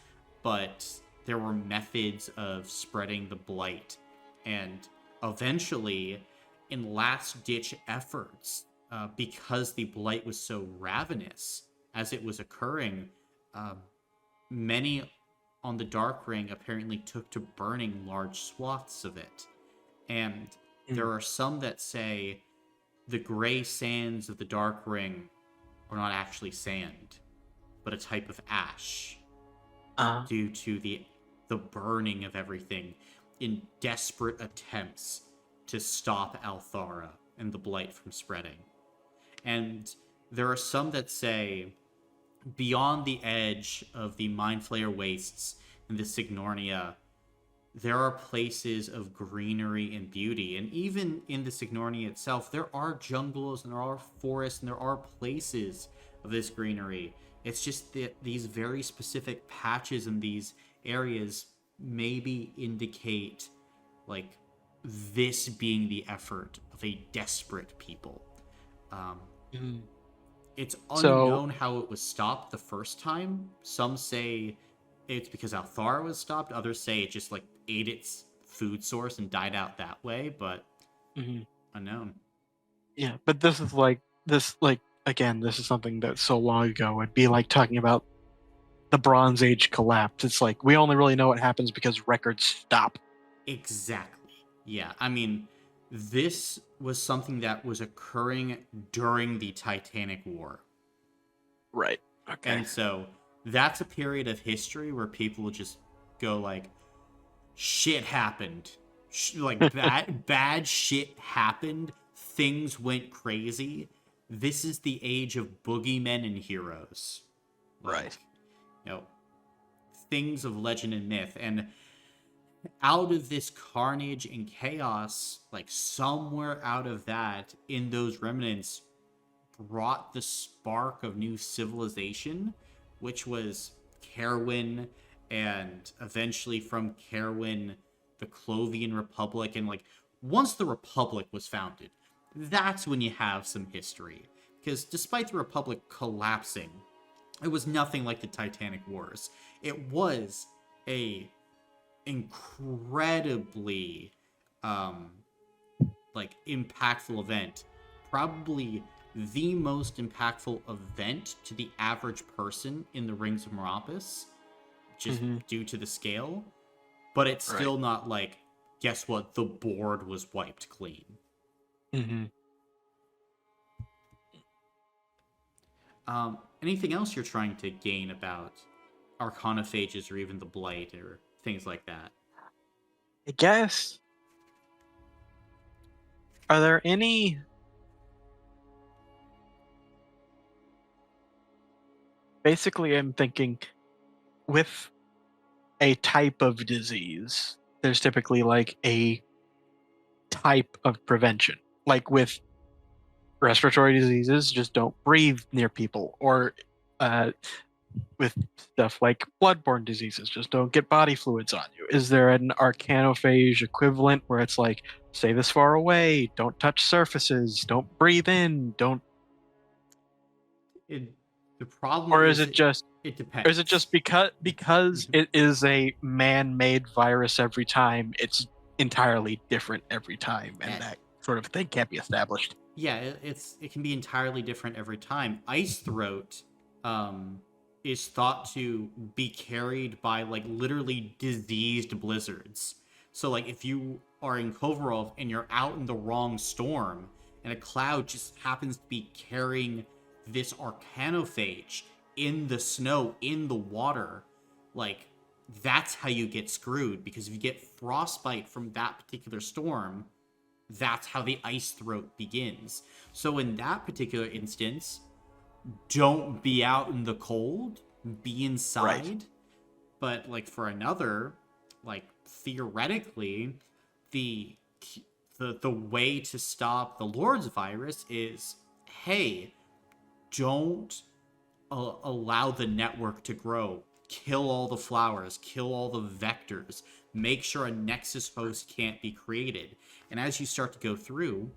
but there were methods of spreading the blight. And eventually, in last-ditch efforts, because the blight was so ravenous as it was occurring, many on the Dark Ring apparently took to burning large swaths of it. And there are some that say the gray sands of the Dark Ring are not actually sand, but a type of ash, due to the burning of everything in desperate attempts to stop Althara and the blight from spreading. And there are some that say beyond the edge of the Mind Flayer wastes and the Signornia, there are places of greenery and beauty. And even in the Signornia itself, there are jungles and there are forests and there are places of this greenery. It's just that these very specific patches in these areas maybe indicate like this being the effort of a desperate people. It's unknown how it was stopped the first time. Some say it's because Althara was stopped. Others say it just like ate its food source and died out that way, but unknown. Yeah, but this is again, this is something that's so long ago. It'd be like talking about the Bronze Age collapse. It's like we only really know what happens because records stop. Exactly. Yeah, I mean, this was something that was occurring during the Titanic War. Right. Okay. And so that's a period of history where people just go like, shit happened. Like bad shit happened. Things went crazy. This is the age of boogeymen and heroes. Like, right. You know, things of legend and myth. And out of this carnage and chaos, like somewhere out of that, in those remnants, brought the spark of new civilization, which was Carwyn, and eventually from Carwyn, the Clovian Republic. And like once the Republic was founded, that's when you have some history. Because despite the Republic collapsing, it was nothing like the Titanic Wars. It was a incredibly like impactful event, probably the most impactful event to the average person in the Rings of Meropis, just due to the scale. But it's still not like, guess what, the board was wiped clean. Anything else you're trying to gain about Arcanophages or even the Blight or things like that? I guess. Are there any basically I'm thinking with a type of disease, there's typically like a type of prevention. Like with respiratory diseases, just don't breathe near people. Or with stuff like bloodborne diseases, just don't get body fluids on you. Is there an arcanophage equivalent where it's like, stay this far away, don't touch surfaces, don't breathe in, don't... The problem or is it just... it depends. Or is it just because it is a man-made virus every time, it's entirely different every time, and that sort of thing can't be established? Yeah, it can be entirely different every time. Ice throat is thought to be carried by like literally diseased blizzards. So like if you are in Kovarov and you're out in the wrong storm and a cloud just happens to be carrying this arcanophage in the snow, in the water, like that's how you get screwed, because if you get frostbite from that particular storm, that's how the ice throat begins. So in that particular instance, don't be out in the cold, be inside. Right. But like for another, like theoretically, the the way to stop the Lord's virus is, hey, don't allow the network to grow. Kill all the flowers, kill all the vectors, make sure a nexus host can't be created. And as you start to go through,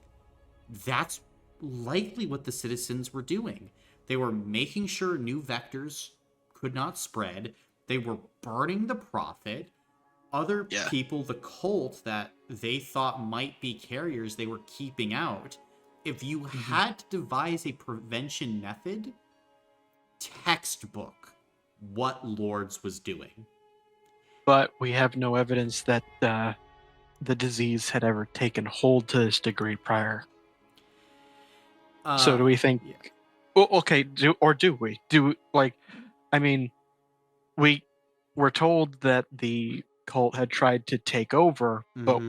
that's likely what the citizens were doing. They were making sure new vectors could not spread. They were burning the prophet. Other people, the cult that they thought might be carriers, they were keeping out. If you had to devise a prevention method, textbook what Lords was doing. But we have no evidence that the disease had ever taken hold to this degree prior. So do we think? Yeah. Well, okay, do we? I mean, we were told that the cult had tried to take over, but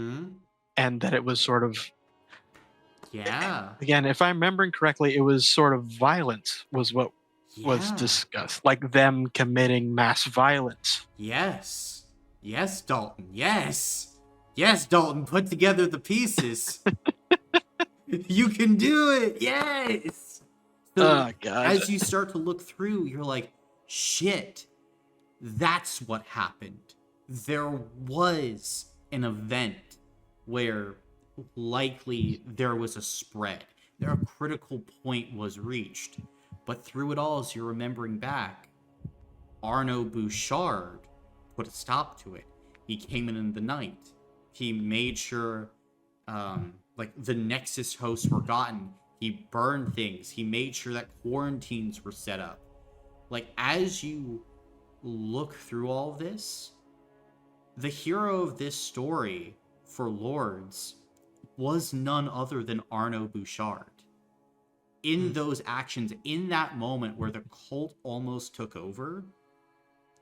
and that it was sort of. Yeah. Again, if I'm remembering correctly, it was sort of violence was what was discussed, like them committing mass violence. Yes, Dalton. Yes, Dalton. Put together the pieces. You can do it. Yes. So Oh God. As you start to look through, you're like, shit. That's what happened. There was an event where likely there was a spread. A critical point was reached. But through it all, as you're remembering back, Arnaud Bouchard put a stop to it. He came in the night. He made sure the Nexus hosts were gotten. He burned things. He made sure that quarantines were set up. Like, as you look through all this, the hero of this story for Lords was none other than Arnaud Bouchard. In those actions, in that moment where the cult almost took over,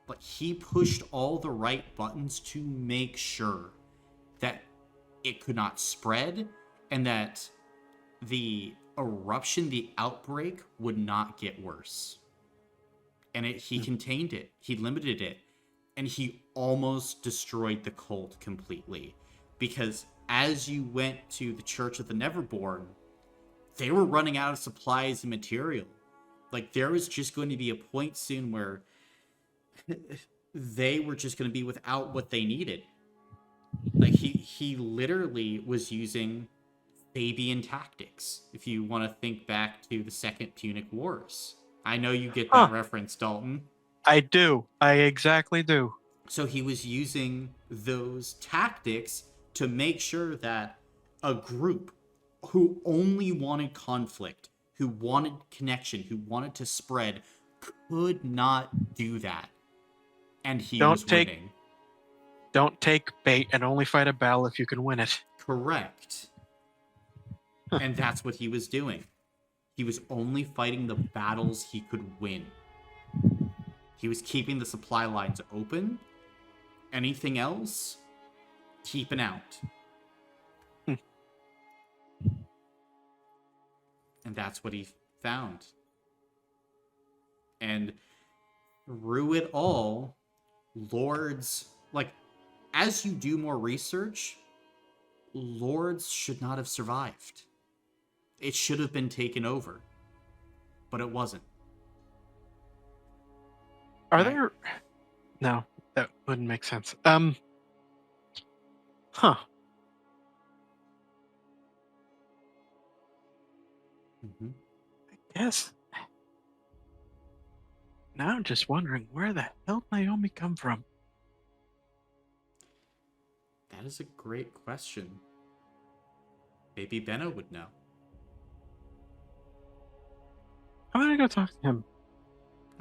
but he pushed all the right buttons to make sure that it could not spread and that the eruption, the outbreak, would not get worse. And he contained it. He limited it. And he almost destroyed the cult completely. Because as you went to the Church of the Neverborn, they were running out of supplies and material. Like, there was just going to be a point soon where they were just going to be without what they needed. Like, he literally was using Fabian tactics, if you want to think back to the Second Punic Wars. I know you get that reference, Dalton. I do. I exactly do. So he was using those tactics to make sure that a group who only wanted conflict, who wanted connection, who wanted to spread, could not do that. And he was winning. Don't take bait and only fight a battle if you can win it. Correct. And that's what he was doing. He was only fighting the battles he could win. He was keeping the supply lines open. Anything else, keeping out. And that's what he found. And through it all, Lords, like, as you do more research, Lords should not have survived. It should have been taken over. But it wasn't. Are there... No, that wouldn't make sense. Huh. Mm-hmm. I guess. Now I'm just wondering, where the hell did Naomi come from? That is a great question. Maybe Benno would know. I'm gonna go talk to him.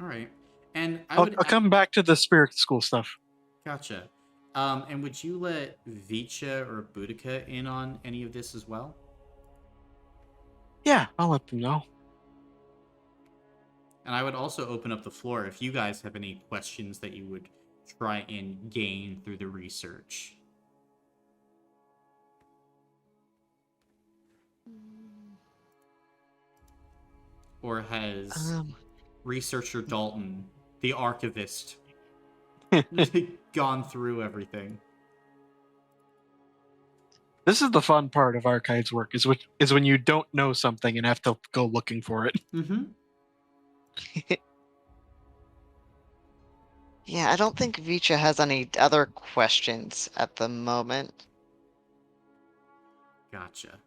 All right. And I'll come back to the spirit school stuff. Gotcha. And would you let Vicha or Boudica in on any of this as well? Yeah, I'll let them know. And I would also open up the floor if you guys have any questions that you would try and gain through the research. Or has researcher Dalton, the archivist, gone through everything? This is the fun part of Archives work is when you don't know something and have to go looking for it. Mm-hmm. Yeah, I don't think Vicha has any other questions at the moment. Gotcha.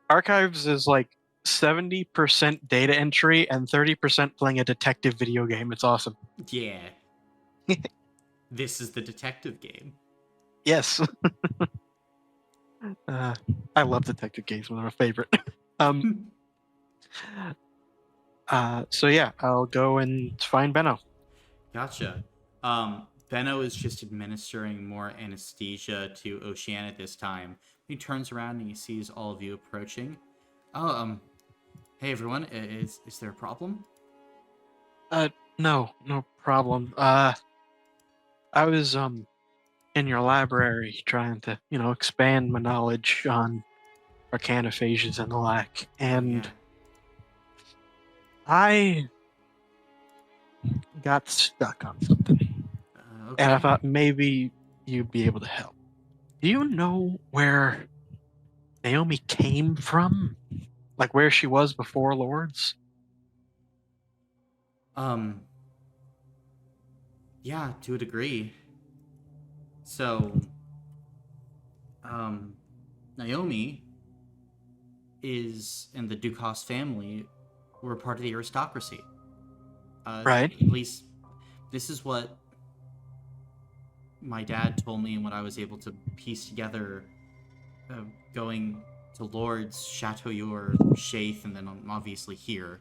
Archives is like 70% data entry and 30% playing a detective video game. It's awesome. Yeah. This is the detective game. Yes. I love detective games. They're my favorite. um, so yeah, I'll go and find Benno. Gotcha. Benno is just administering more anesthesia to Oceana this time. He turns around and he sees all of you approaching. Oh, hey everyone, is there a problem? No problem. I was in your library trying to, expand my knowledge on arcanophages and the like, Oh yeah. and I got stuck on something, and I Okay. thought maybe you'd be able to help. Do you know where Naomi came from? Like where she was before Lords? Um. Yeah, to a degree. So, um, Naomi is and the Dukas family were part of the aristocracy. Right. At least this is what my dad told me and what I was able to piece together uh, going to Lord's, Chateauyour, Shaith, and then obviously here.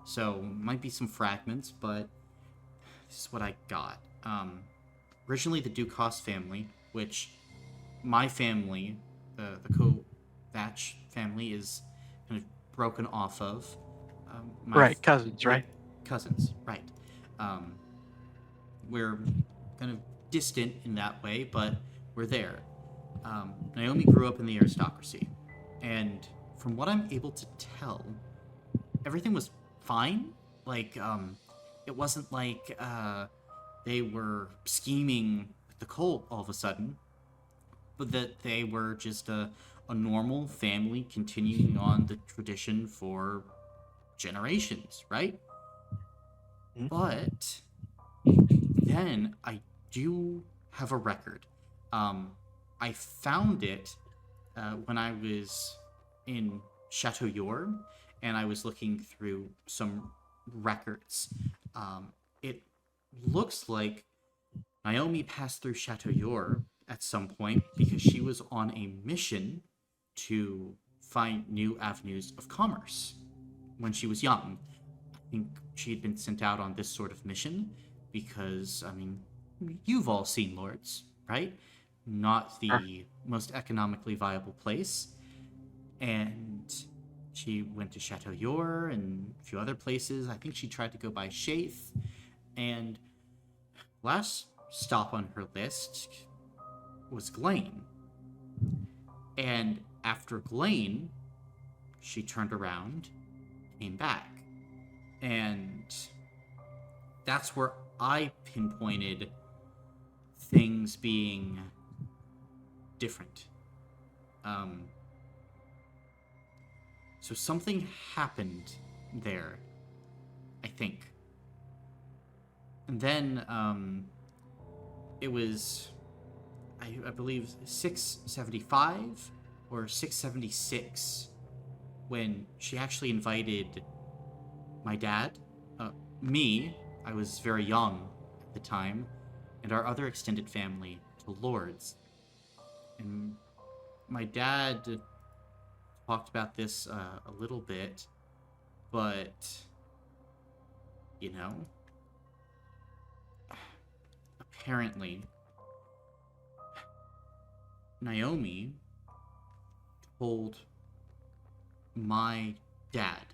So, might be some fragments, but this is what I got. Originally, the Dukas family, which my family, the Kovatch family, is kind of broken off of. Right, cousins, Yeah, right? cousins, right. Um, we're kind of distant in that way, but we're there. Naomi grew up in the aristocracy, and from what I'm able to tell, everything was fine. Like, it wasn't like they were scheming with the cult all of a sudden, but that they were just a normal family continuing on the tradition for generations, right? Mhm. But then I do have a record. I found it when I was in Chateauyour, and I was looking through some records. It looks like Naomi passed through Chateauyour at some point because she was on a mission to find new avenues of commerce when she was young. I think she had been sent out on this sort of mission because, I mean, you've all seen Lords, right? Not Sure. the most economically viable place. And she went to Chateauyour and a few other places. I think she tried to go by Shaith. And last stop on her list was Glane. And after Glane, she turned around, came back. And that's where I pinpointed things being different. Um, so something happened there, I think. And then it was, I believe, 675 or 676 when she actually invited my dad, me, I was very young at the time, and our other extended family to Lords. And my dad talked about this a little bit, but, you know, apparently Naomi told my dad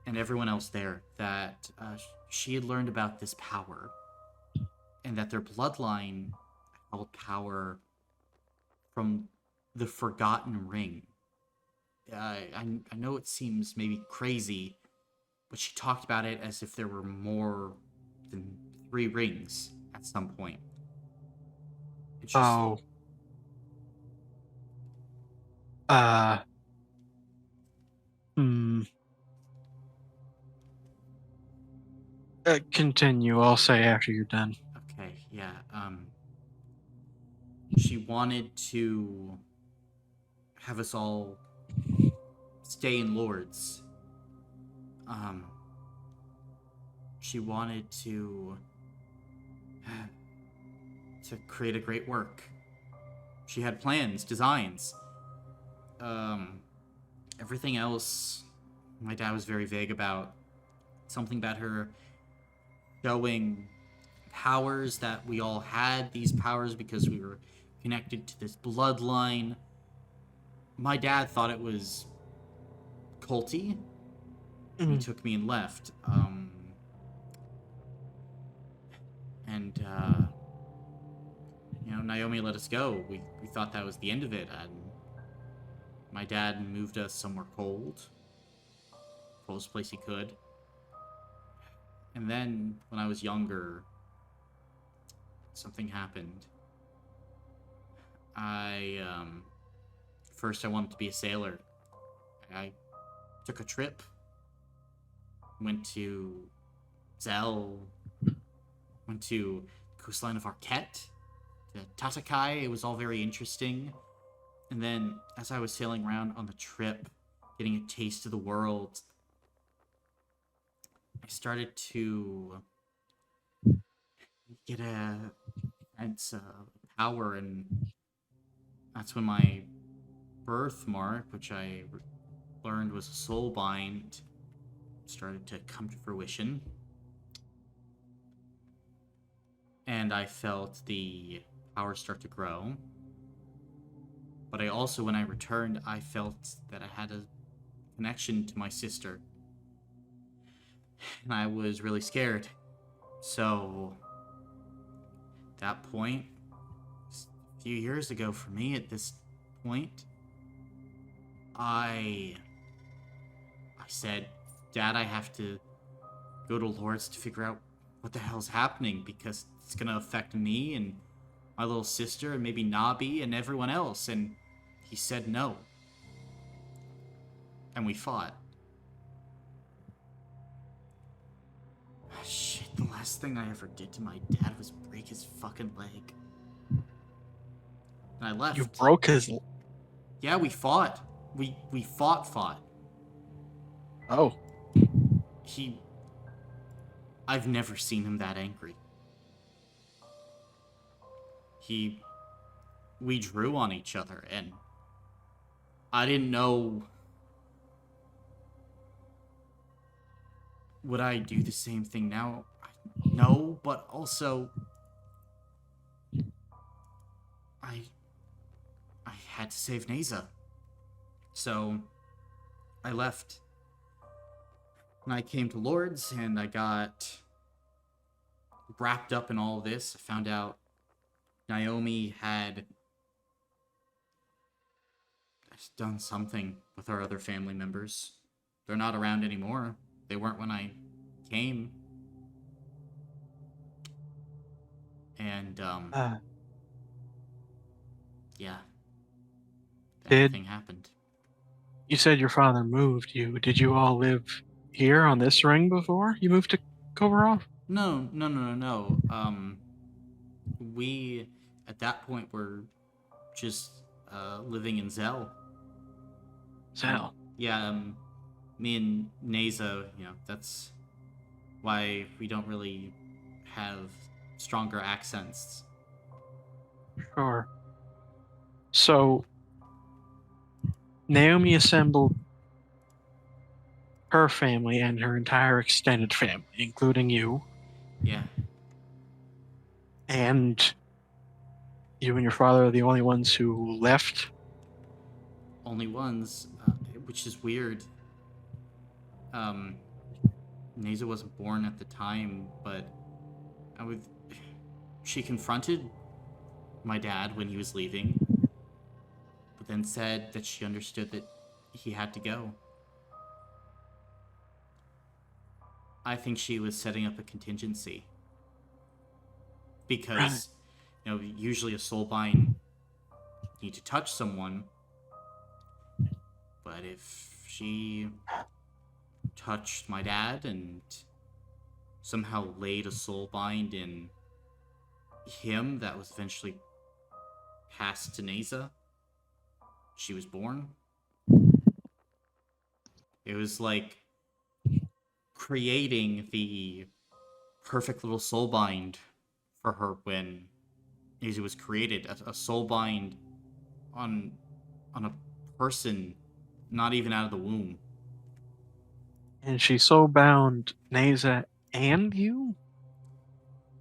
and everyone else there that she had learned about this power and that their bloodline held power from the Forgotten Ring. I know it seems maybe crazy, but she talked about it as if there were more than 3 rings at some point. It's just Oh, Uh, hmm. Continue. I'll say after you're done. Okay, yeah. She wanted to have us all stay in Lords. Um, she wanted to create a great work. She had plans, designs. Um, Everything else, my dad was very vague about. Something about her showing powers that we all had these powers because we were connected to this bloodline. My dad thought it was culty. He Mm. took me and left. And Naomi let us go. We thought that was the end of it, and my dad moved us somewhere cold, coldest place he could. And then when I was younger, something happened. First I wanted to be a sailor. I took a trip, went to Zell, went to the coastline of Arquette, to Tatakai. It was all very interesting. And then as I was sailing around on the trip, getting a taste of the world, I started to get a sense of power, and that's when my birthmark, which I learned was a soul bind, started to come to fruition. And I felt the power start to grow. But I also, when I returned, I felt that I had a connection to my sister. And I was really scared. So, at that point, a few years ago for me at this point, I said, Dad, I have to go to Lord's to figure out what the hell's happening, because it's gonna affect me and my little sister and maybe Nabi and everyone else. And he said no. And we fought. Shit, the last thing I ever did to my dad was break his fucking leg. And I left. You broke his. Yeah, we fought. We fought. Oh. I've never seen him that angry. We drew on each other, and I didn't know, would I do the same thing now? No, but also I had to save Neza. So I left. And I came to Lord's, and I got wrapped up in all this. I found out Naomi had done something with our other family members. They're not around anymore. They weren't when I came. And, yeah. That thing happened. You said your father moved you. Did you all live here on this ring before you moved to Kovarov? No. We, at that point, were just living in Zell. Zell. Yeah, me and Neza, that's why we don't really have stronger accents. Sure. So, Naomi assembled her family and her entire extended family, including you. Yeah. And you and your father are the only ones who left? Only ones, which is weird. Neza wasn't born at the time, but she confronted my dad when he was leaving, but then said that she understood that he had to go. I think she was setting up a contingency. Because, usually a soulbind need to touch someone, But if she touched my dad and somehow laid a soul bind in him that was eventually passed to Neza, she was born. It was like creating the perfect little soul bind for her when Neza was created. A soul bind on a person not even out of the womb. And she soul bound Neza and you?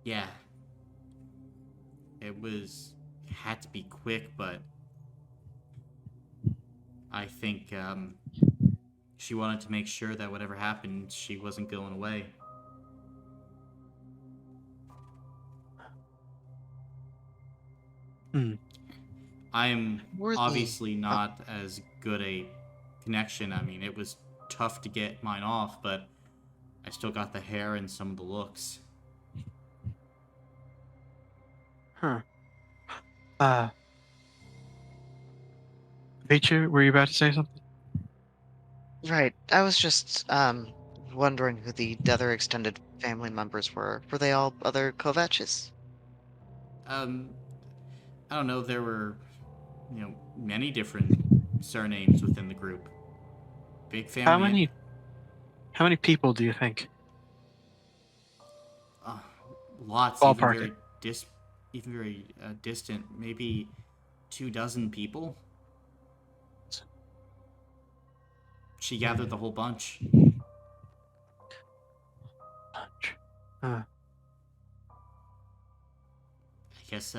Yeah. Had to be quick, but I think she wanted to make sure that whatever happened, she wasn't going away. Hmm. I am Were obviously not as good a connection. I mean, it was tough to get mine off, but I still got the hair and some of the looks. Huh. Vichu, were you about to say something? right. I was just wondering who the other extended family members were. Were they all other Kovaches? Um, I don't know. There were, many different surnames within the group. Big How family. many people do you think? Uh, Lots, Ballpark it. even very distant. Maybe 24 people. She gathered the whole bunch. Uh, I guess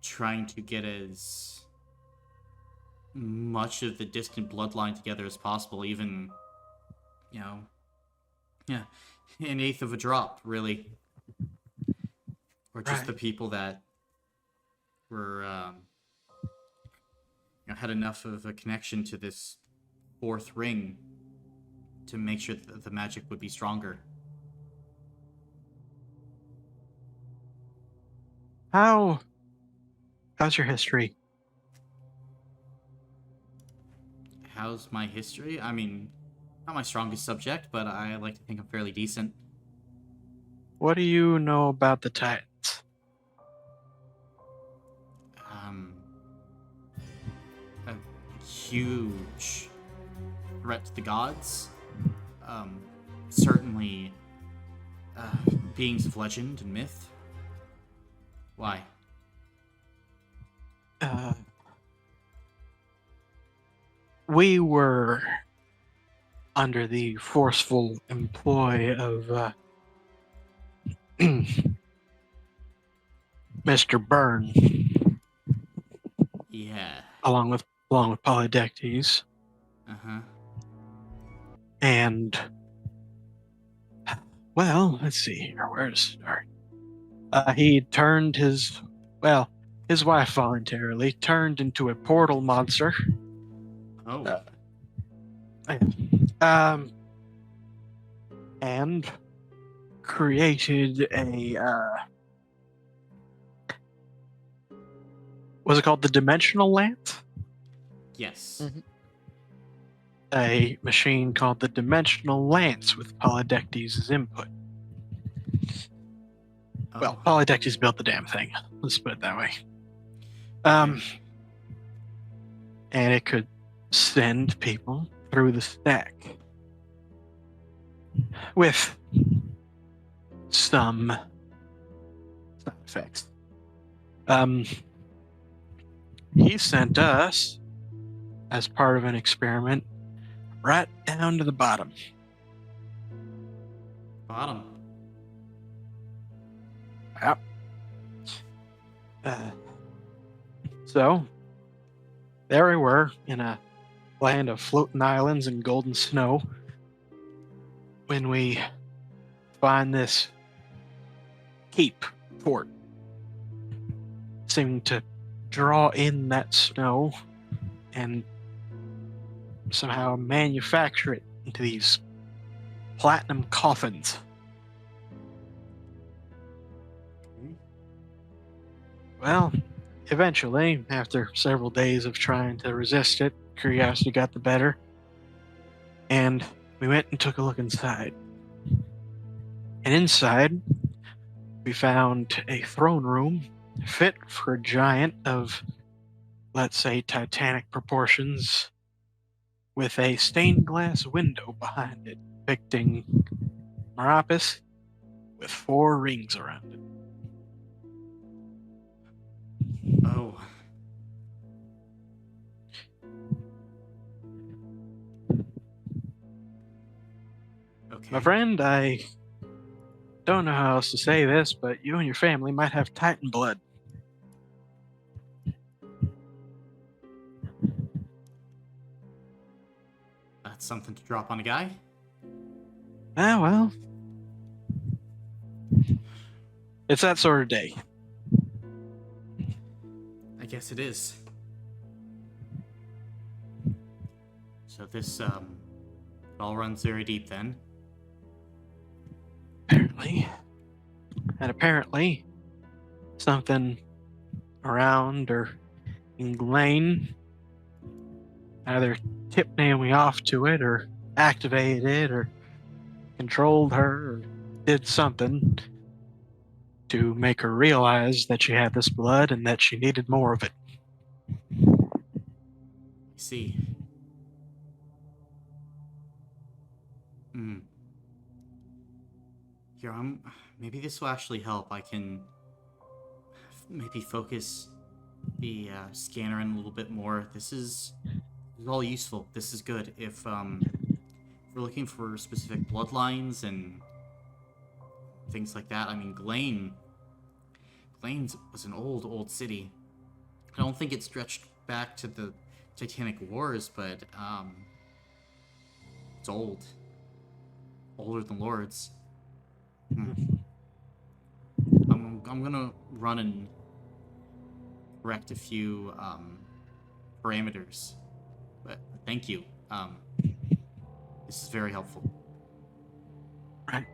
trying to get as much of the distant bloodline together as possible, even, yeah, an eighth of a drop, really. Or just Right. the people that were, had enough of a connection to this fourth ring to make sure that the magic would be stronger. how's your history? How's my history? I mean, not my strongest subject, but I like to think I'm fairly decent. What do you know about the Titans? Um, a huge threat to the gods. Certainly, beings of legend and myth. Why? We were under the forceful employ of Mr. Byrne, Yeah. along with Polydectes, Uh-huh. and well, let's see here. Where to start? He turned his wife voluntarily turned into a portal monster. Oh. And created a was it called the Dimensional Lance? Yes. Mhm. A machine called the Dimensional Lance with Polydectes' input. Oh. Well, Polydectes built the damn thing. Let's put it that way. Okay. And it could send people through the stack with some side effects. He sent us, as part of an experiment, right down to the bottom. Bottom. Yep. So, there we were in a land of floating islands and golden snow when we find this keep fort seeming to draw in that snow and somehow manufacture it into these platinum coffins. Well, eventually, after several days of trying to resist it, curiosity got the better, and we went and took a look inside. And inside, we found a throne room fit for a giant of, let's say, titanic proportions, with a stained glass window behind it, depicting Meropis with 4 rings around it. Oh. Okay. My friend, I don't know how else to say this, but you and your family might have Titan blood. That's something to drop on a guy. Ah, well. It's that sort of day. I guess it is. So this, it all runs very deep then. Apparently. And apparently, something around or in Lane either tipped Naomi off to it, or activated it, or controlled her, or did something to make her realize that she had this blood and that she needed more of it. I see. Here, maybe this will actually help. I can maybe focus the scanner in a little bit more. This is all useful. This is good. If we're looking for specific bloodlines and things like that, I mean, Glane was an old city. I don't think it stretched back to the Titanic Wars, but it's old. Older than Lords. I'm gonna run and correct a few parameters, but thank you. This is very helpful. Right.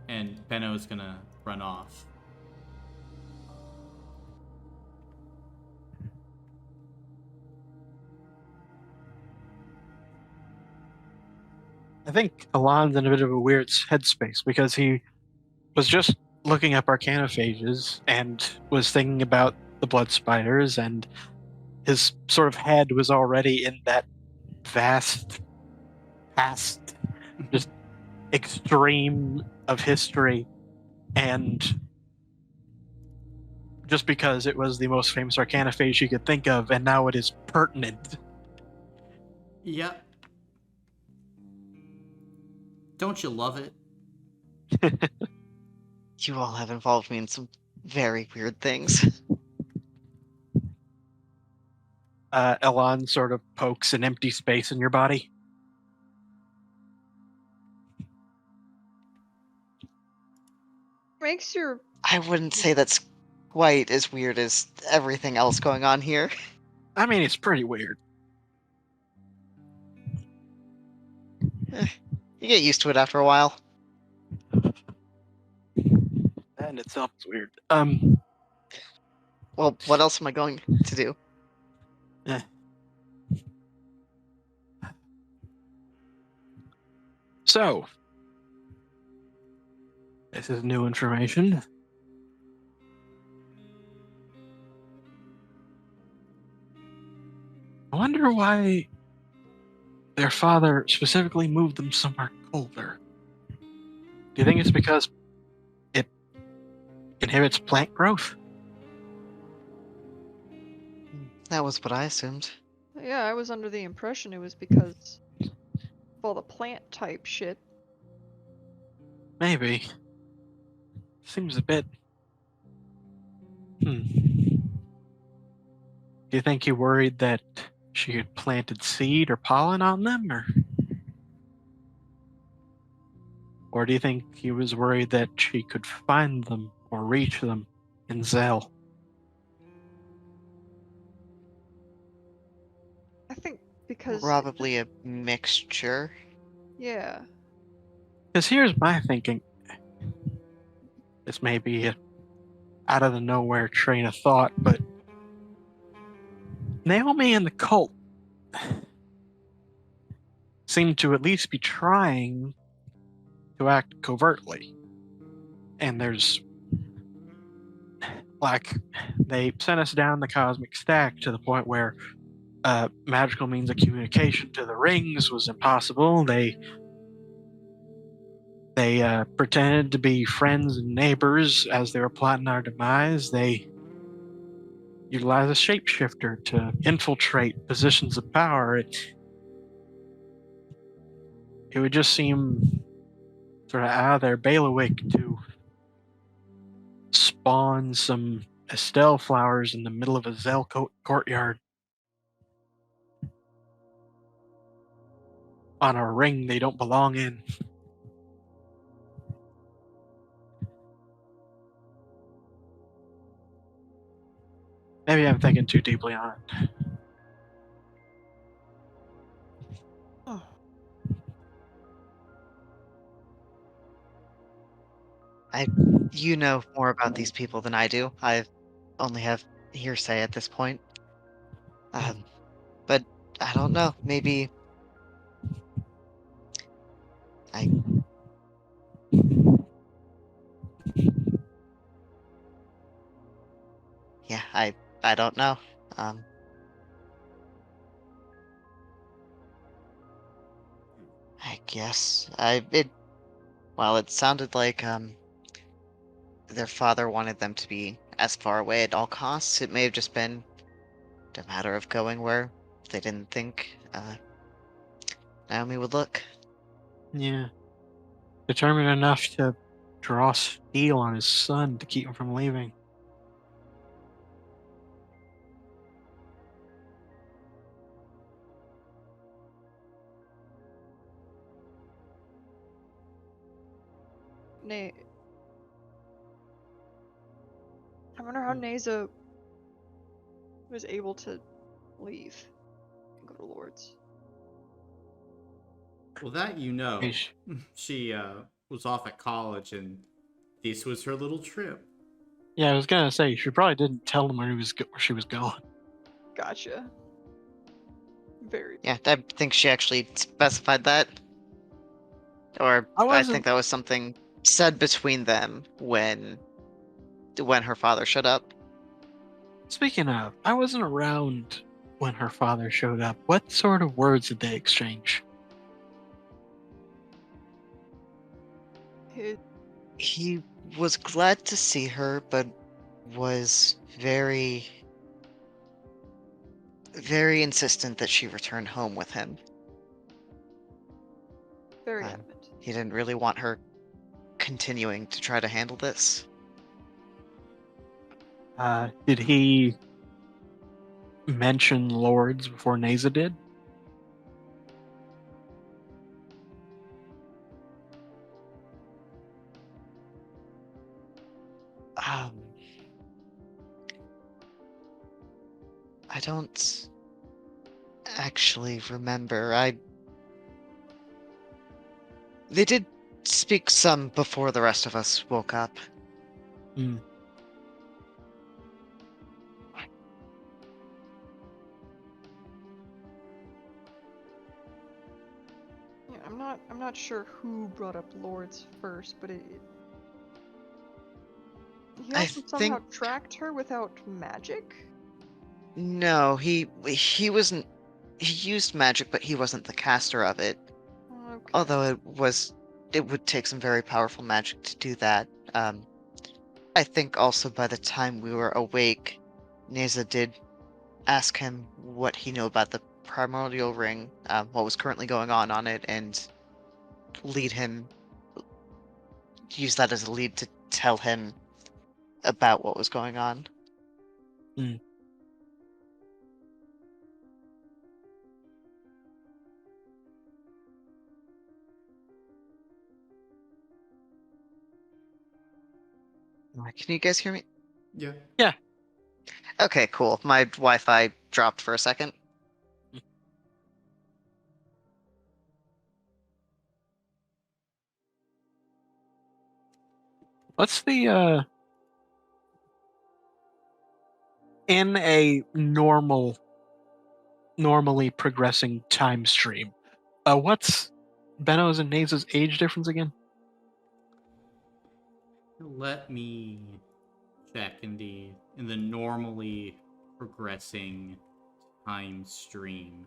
And Benno's gonna run off. I think Alon's in a bit of a weird headspace because he was just looking up arcanophages and was thinking about the blood spiders, and his sort of head was already in that vast past, just extreme of history, and just because it was the most famous arcanophage he could think of, and now it is pertinent. Yep. Don't you love it? You all have involved me in some very weird things. Elon sort of pokes an empty space in your body. Makes your I wouldn't say that's quite as weird as everything else going on here. I mean, it's pretty weird. You get used to it after a while. That in itself is weird. Well, what else am I going to do? So, this is new information. I wonder why their father specifically moved them somewhere colder. Do you think it's because it inhibits plant growth? That was what I assumed. yeah, I was under the impression it was because of all the plant type shit. Maybe. Seems a bit. Do you think he worried that she had planted seed or pollen on them, or do you think he was worried that she could find them or reach them in Zell? I think because Probably a mixture. yeah. Because here's my thinking. This may be a out of the nowhere train of thought, but Naomi and the cult seem to at least be trying to act covertly. And there's, like, they sent us down the cosmic stack to the point where magical means of communication to the rings was impossible. They pretended to be friends and neighbors as they were plotting our demise. They utilized a shapeshifter to infiltrate positions of power. It would just seem sort of out of their bailiwick to spawn some Estelle flowers in the middle of a courtyard on a ring they don't belong in. Maybe I'm thinking too deeply on it. Oh, You know more about these people than I do. I only have hearsay at this point. But I don't know. Maybe I. Yeah, I don't know. Um, I guess well, it sounded like their father wanted them to be as far away at all costs. It may have just been a matter of going where they didn't think Naomi would look. Yeah. Determined enough to draw steel on his son to keep him from leaving. I wonder how Neza was able to leave and go to Lord's. Well, that you know. He's- She was off at college, and this was her little trip. Yeah, I was gonna say she probably didn't tell him where she was going. Gotcha. Very. Yeah, I think she actually specified that. Or I I think wasn't. that was something said between them when her father showed up. Speaking of, I wasn't around when her father showed up. What sort of words did they exchange? His, He was glad to see her, but was very, very insistent that she return home with him. very Um, adamant. He didn't really want her continuing to try to handle this. Did he mention Lords before Neza did? Um, I don't actually remember. They did speak some before the rest of us woke up. Hmm. Yeah, I'm not sure who brought up Lords first, but he I also somehow think tracked her without magic. no, he wasn't. He used magic, but he wasn't the caster of it. Okay. Although it would take some very powerful magic to do that. I think also by the time we were awake, Neza did ask him what he knew about the primordial ring, what was currently going on it, and use that as a lead to tell him about what was going on. Hmm. Can you guys hear me? Yeah. Yeah. Okay, cool. My Wi-Fi dropped for a second. What's the in a normal normally progressing time stream. What's Benno's and Naze's age difference again? Let me check in the normally progressing time stream.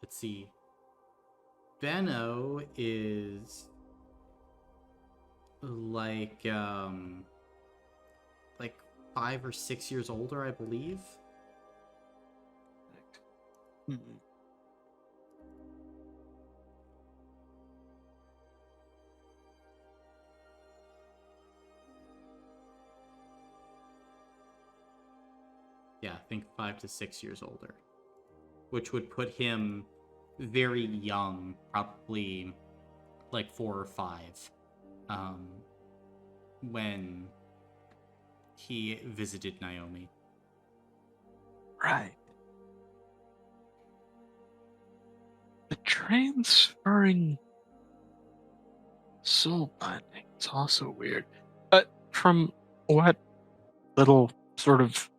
Let's see. Benno is like 5 or 6 years older, I believe. Hmm. Yeah, I think 5 to 6 years older, which would put him very young, probably like 4 or 5, when he visited Naomi. Right. The transferring soul binding is also weird. From what little sort of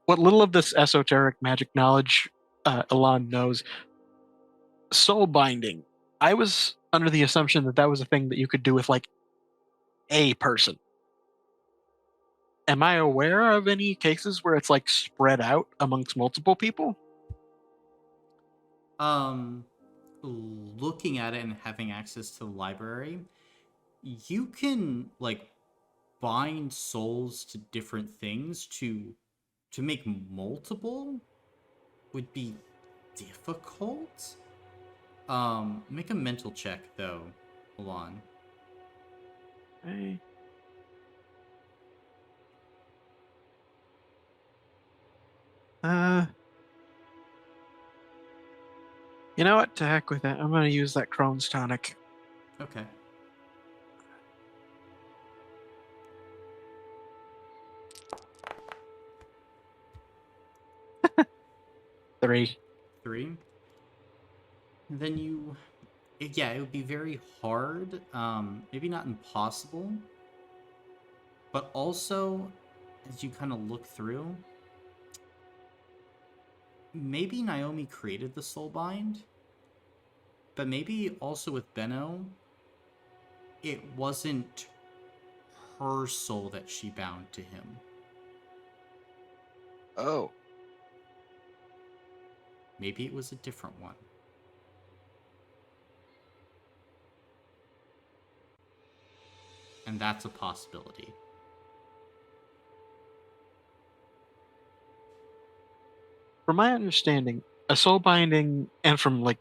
what little of this esoteric magic knowledge Elan knows, soul binding, I was under the assumption that that was a thing that you could do with like a person. Am I aware of any cases where it's like spread out amongst multiple people? Looking at it and having access to the library, you can like bind souls to different things to make multiple would be difficult. Make a mental check though, Alon. Hey. You know what? To heck with it. I'm going to use that Crohn's tonic. Okay. Three. 3. And then it would be very hard, maybe not impossible, but also as you kind of look through, maybe Naomi created the soul bind, but maybe also with Benno, it wasn't her soul that she bound to him. Oh. Maybe it was a different one. And that's a possibility. From my understanding, a soul binding, and from like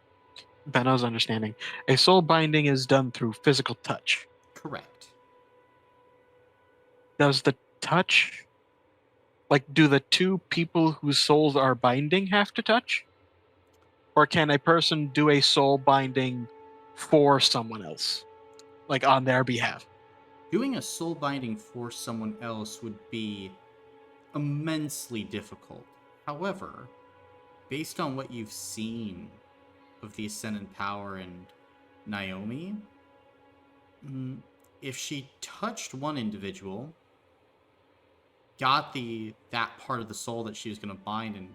Benno's understanding, a soul binding is done through physical touch. Correct. Does the touch, like, do the two people whose souls are binding have to touch? Or can a person do a soul binding for someone else, like on their behalf? Doing a soul binding for someone else would be immensely difficult. However, based on what you've seen of the Ascendant power and Naomi, if she touched one individual, got that part of the soul that she was going to bind and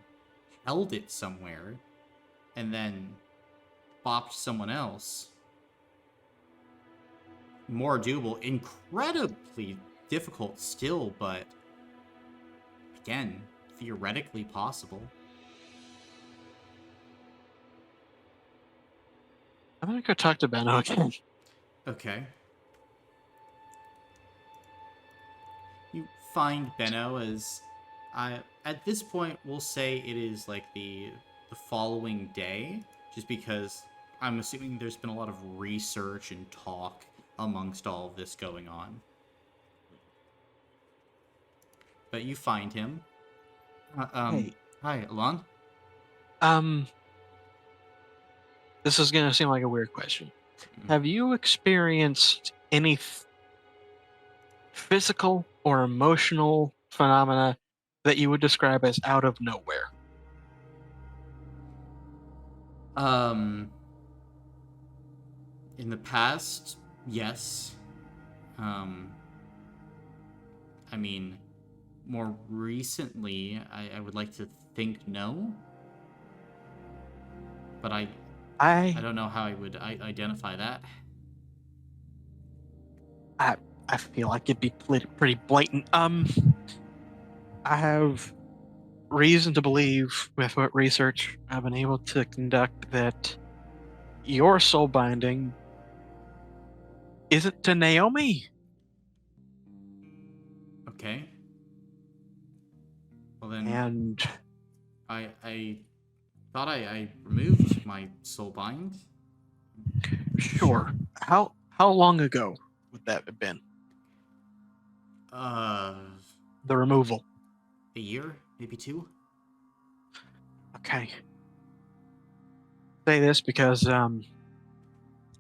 held it somewhere, and then bopped someone else, more doable, incredibly difficult still, but again, theoretically possible. I'm gonna go talk to Benno again. Okay. You find Benno as at this point we'll say it is like the following day, just because I'm assuming there's been a lot of research and talk amongst all of this going on. But you find him. Hey. Hi, Alon. This is gonna seem like a weird question. Have you experienced any physical or emotional phenomena that you would describe as out of nowhere? In the past, yes. I mean, more recently, I would like to think no. But I I don't know how I would identify that. I feel like it'd be pretty blatant. I have reason to believe, with what research I've been able to conduct, that your soul binding isn't to Naomi. Okay. Well then, And I thought I removed my soul bind. sure, how long ago would that have been? Uh, The removal. a year, maybe 2. Okay. Say this because the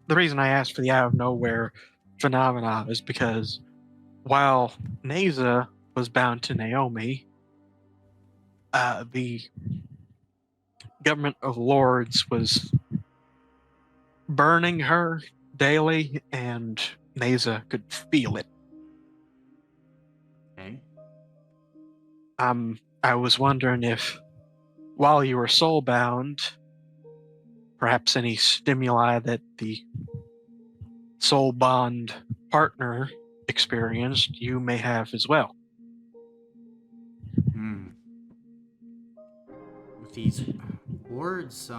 reason I asked for the out of nowhere phenomena is because while Neza was bound to Naomi, the government of Lords was burning her daily, and Neza could feel it. Okay. I was wondering if, while you were soulbound, perhaps any stimuli that the soul bond partner experienced, you may have as well. Hmm. With these words, they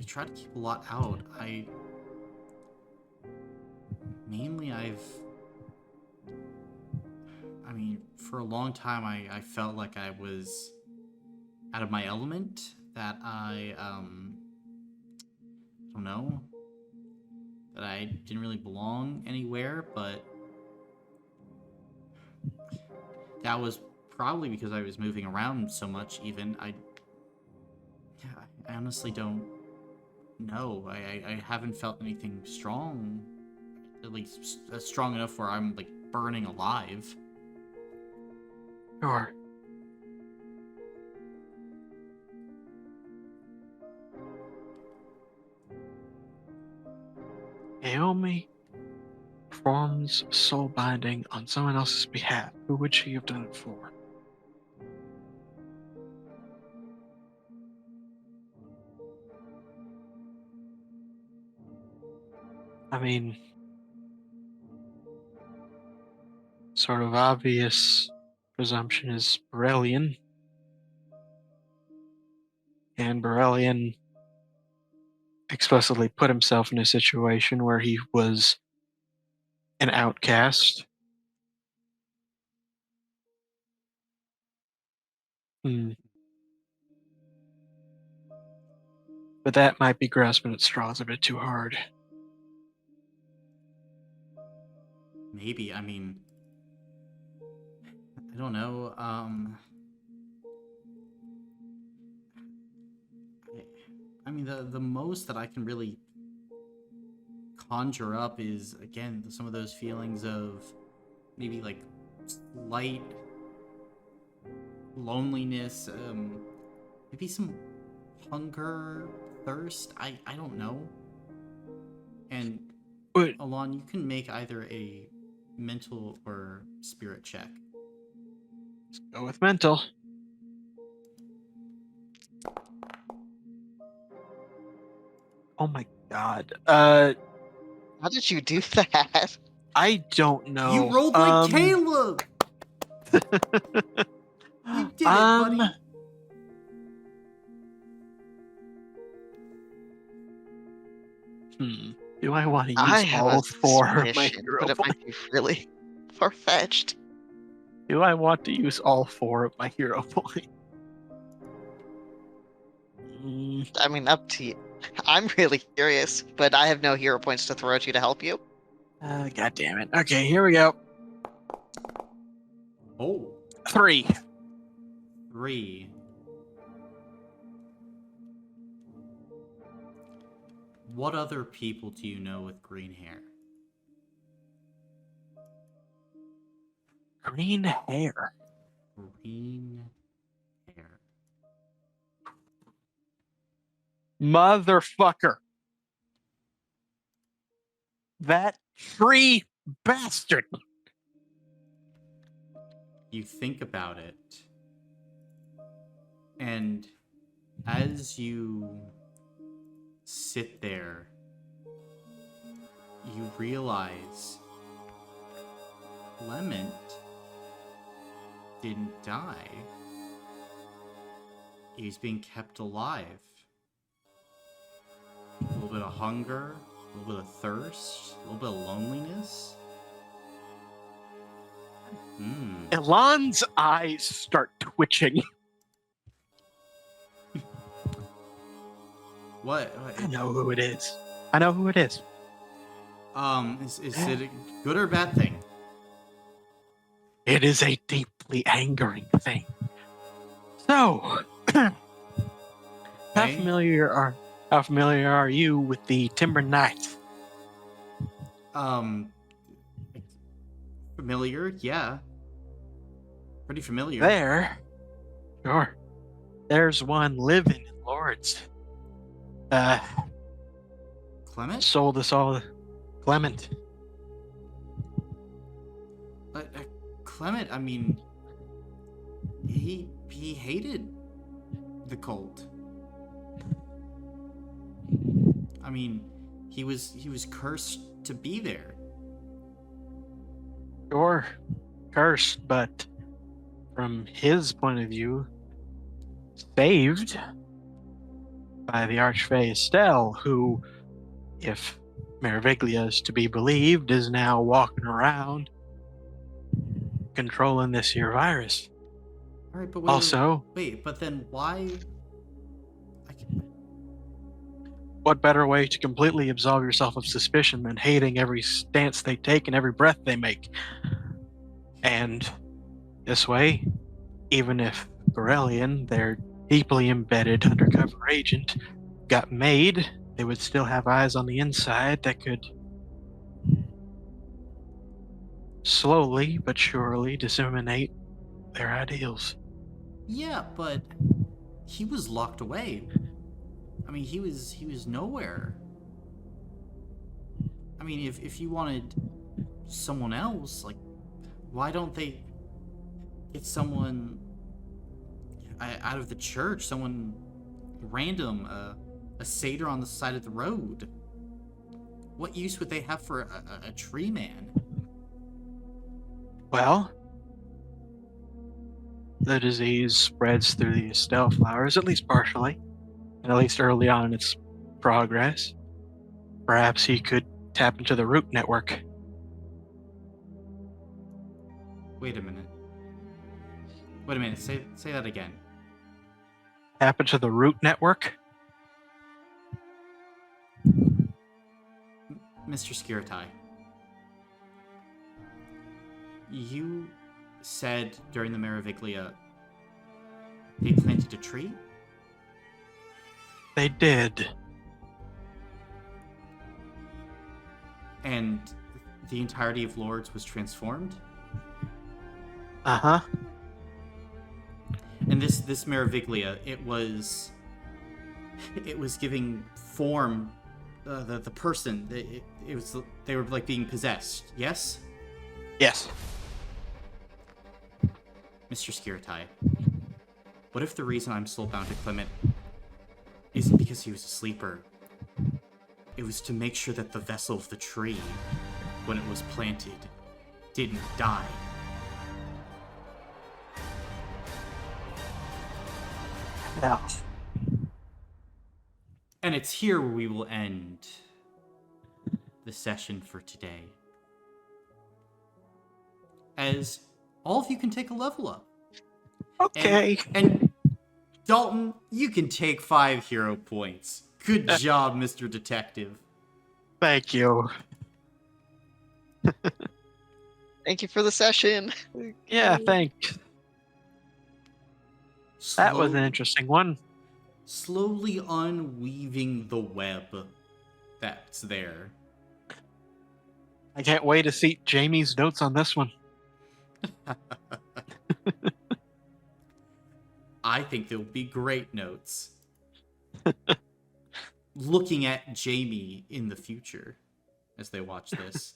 try to keep a lot out. Mainly I mean, for a long time, I felt like I was out of my element, that I don't know, that I didn't really belong anywhere, but that was probably because I was moving around so much. Even I honestly don't know. I haven't felt anything strong, at least strong enough where I'm like burning alive. Sure. Naomi performs soul binding on someone else's behalf. Who would she have done it for? I mean, sort of obvious presumption is Borellian. And Borellian explicitly put himself in a situation where he was an outcast. Hmm. But that might be grasping at straws a bit too hard. Maybe. I mean, I don't know. I mean, the most that I can really conjure up is, again, some of those feelings of maybe like slight loneliness, maybe some hunger, thirst. I don't know. And But Alon, you can make either a mental or spirit check. let's go with mental. Oh my god. How did you do that? I don't You know. rolled like Caleb. You did it, buddy. Do I want to I use have all a four of my suspicion, hero but it might points? be really far-fetched. Do I want to use all 4 of my hero points? I mean, up to you. I'm really curious, but I have no hero points to throw at you to help you. God damn it. Okay, here we go. Oh, 3. 3. What other people do you know with green hair? Green hair. Green hair. Motherfucker. That tree bastard. you think about it, and as you sit there, you realize Clement didn't die. He's being kept alive. A little bit of hunger, a little bit of thirst, a little bit of loneliness. Elon's eyes start twitching. What? I know who it is. I know who it is. Is it a good or bad thing? It is a deeply angering thing. So, how Okay. familiar are you with the Timber Knights? Familiar? Yeah. Pretty familiar. Sure. There's one living in Lords. Clement? Sold us all Clement. But Clement, I mean, he hated the cult. I mean, he was cursed to be there. Sure, cursed, but from his point of view, saved by the Archfey Estelle, who, if Meraviglia is to be believed, is now walking around controlling this here virus. All right, but wait, but then why? What better way to completely absolve yourself of suspicion than hating every stance they take and every breath they make? And this way, even if Borellian, their deeply embedded undercover agent, got made, they would still have eyes on the inside that could slowly but surely disseminate their ideals. Yeah, but he was locked away. I mean, he was nowhere. I mean, if you wanted someone else, like, why don't they get someone out of the church, someone random, a satyr on the side of the road? What use would they have for a tree man? Well, the disease spreads through the Estelle flowers, at least partially, and at least early on in its progress. Perhaps he could tap into the root network. Wait a minute. Say that again. Tap into the root network? Mr. Skiratai, you said during the Meraviglia they planted a tree? They did. And the entirety of Lords was transformed? Uh-huh. And this Meraviglia, it was giving form, the person. They were like being possessed. Yes. Yes. Mr. Skiratai, what if the reason I'm still bound to Clement isn't because he was a sleeper? It was to make sure that the vessel of the tree, when it was planted, didn't die. Yeah. And it's here where we will end the session for today, as all of you can take a level up. Okay. And Dalton, you can take 5 hero points. Good job, Mr. Detective. Thank you. Thank you for the session. Yeah, thanks. That was an interesting one. Slowly unweaving the web that's there. I can't wait to see Jamie's notes on this one. I think there'll be great notes. Looking at Jamie in the future as they watch this.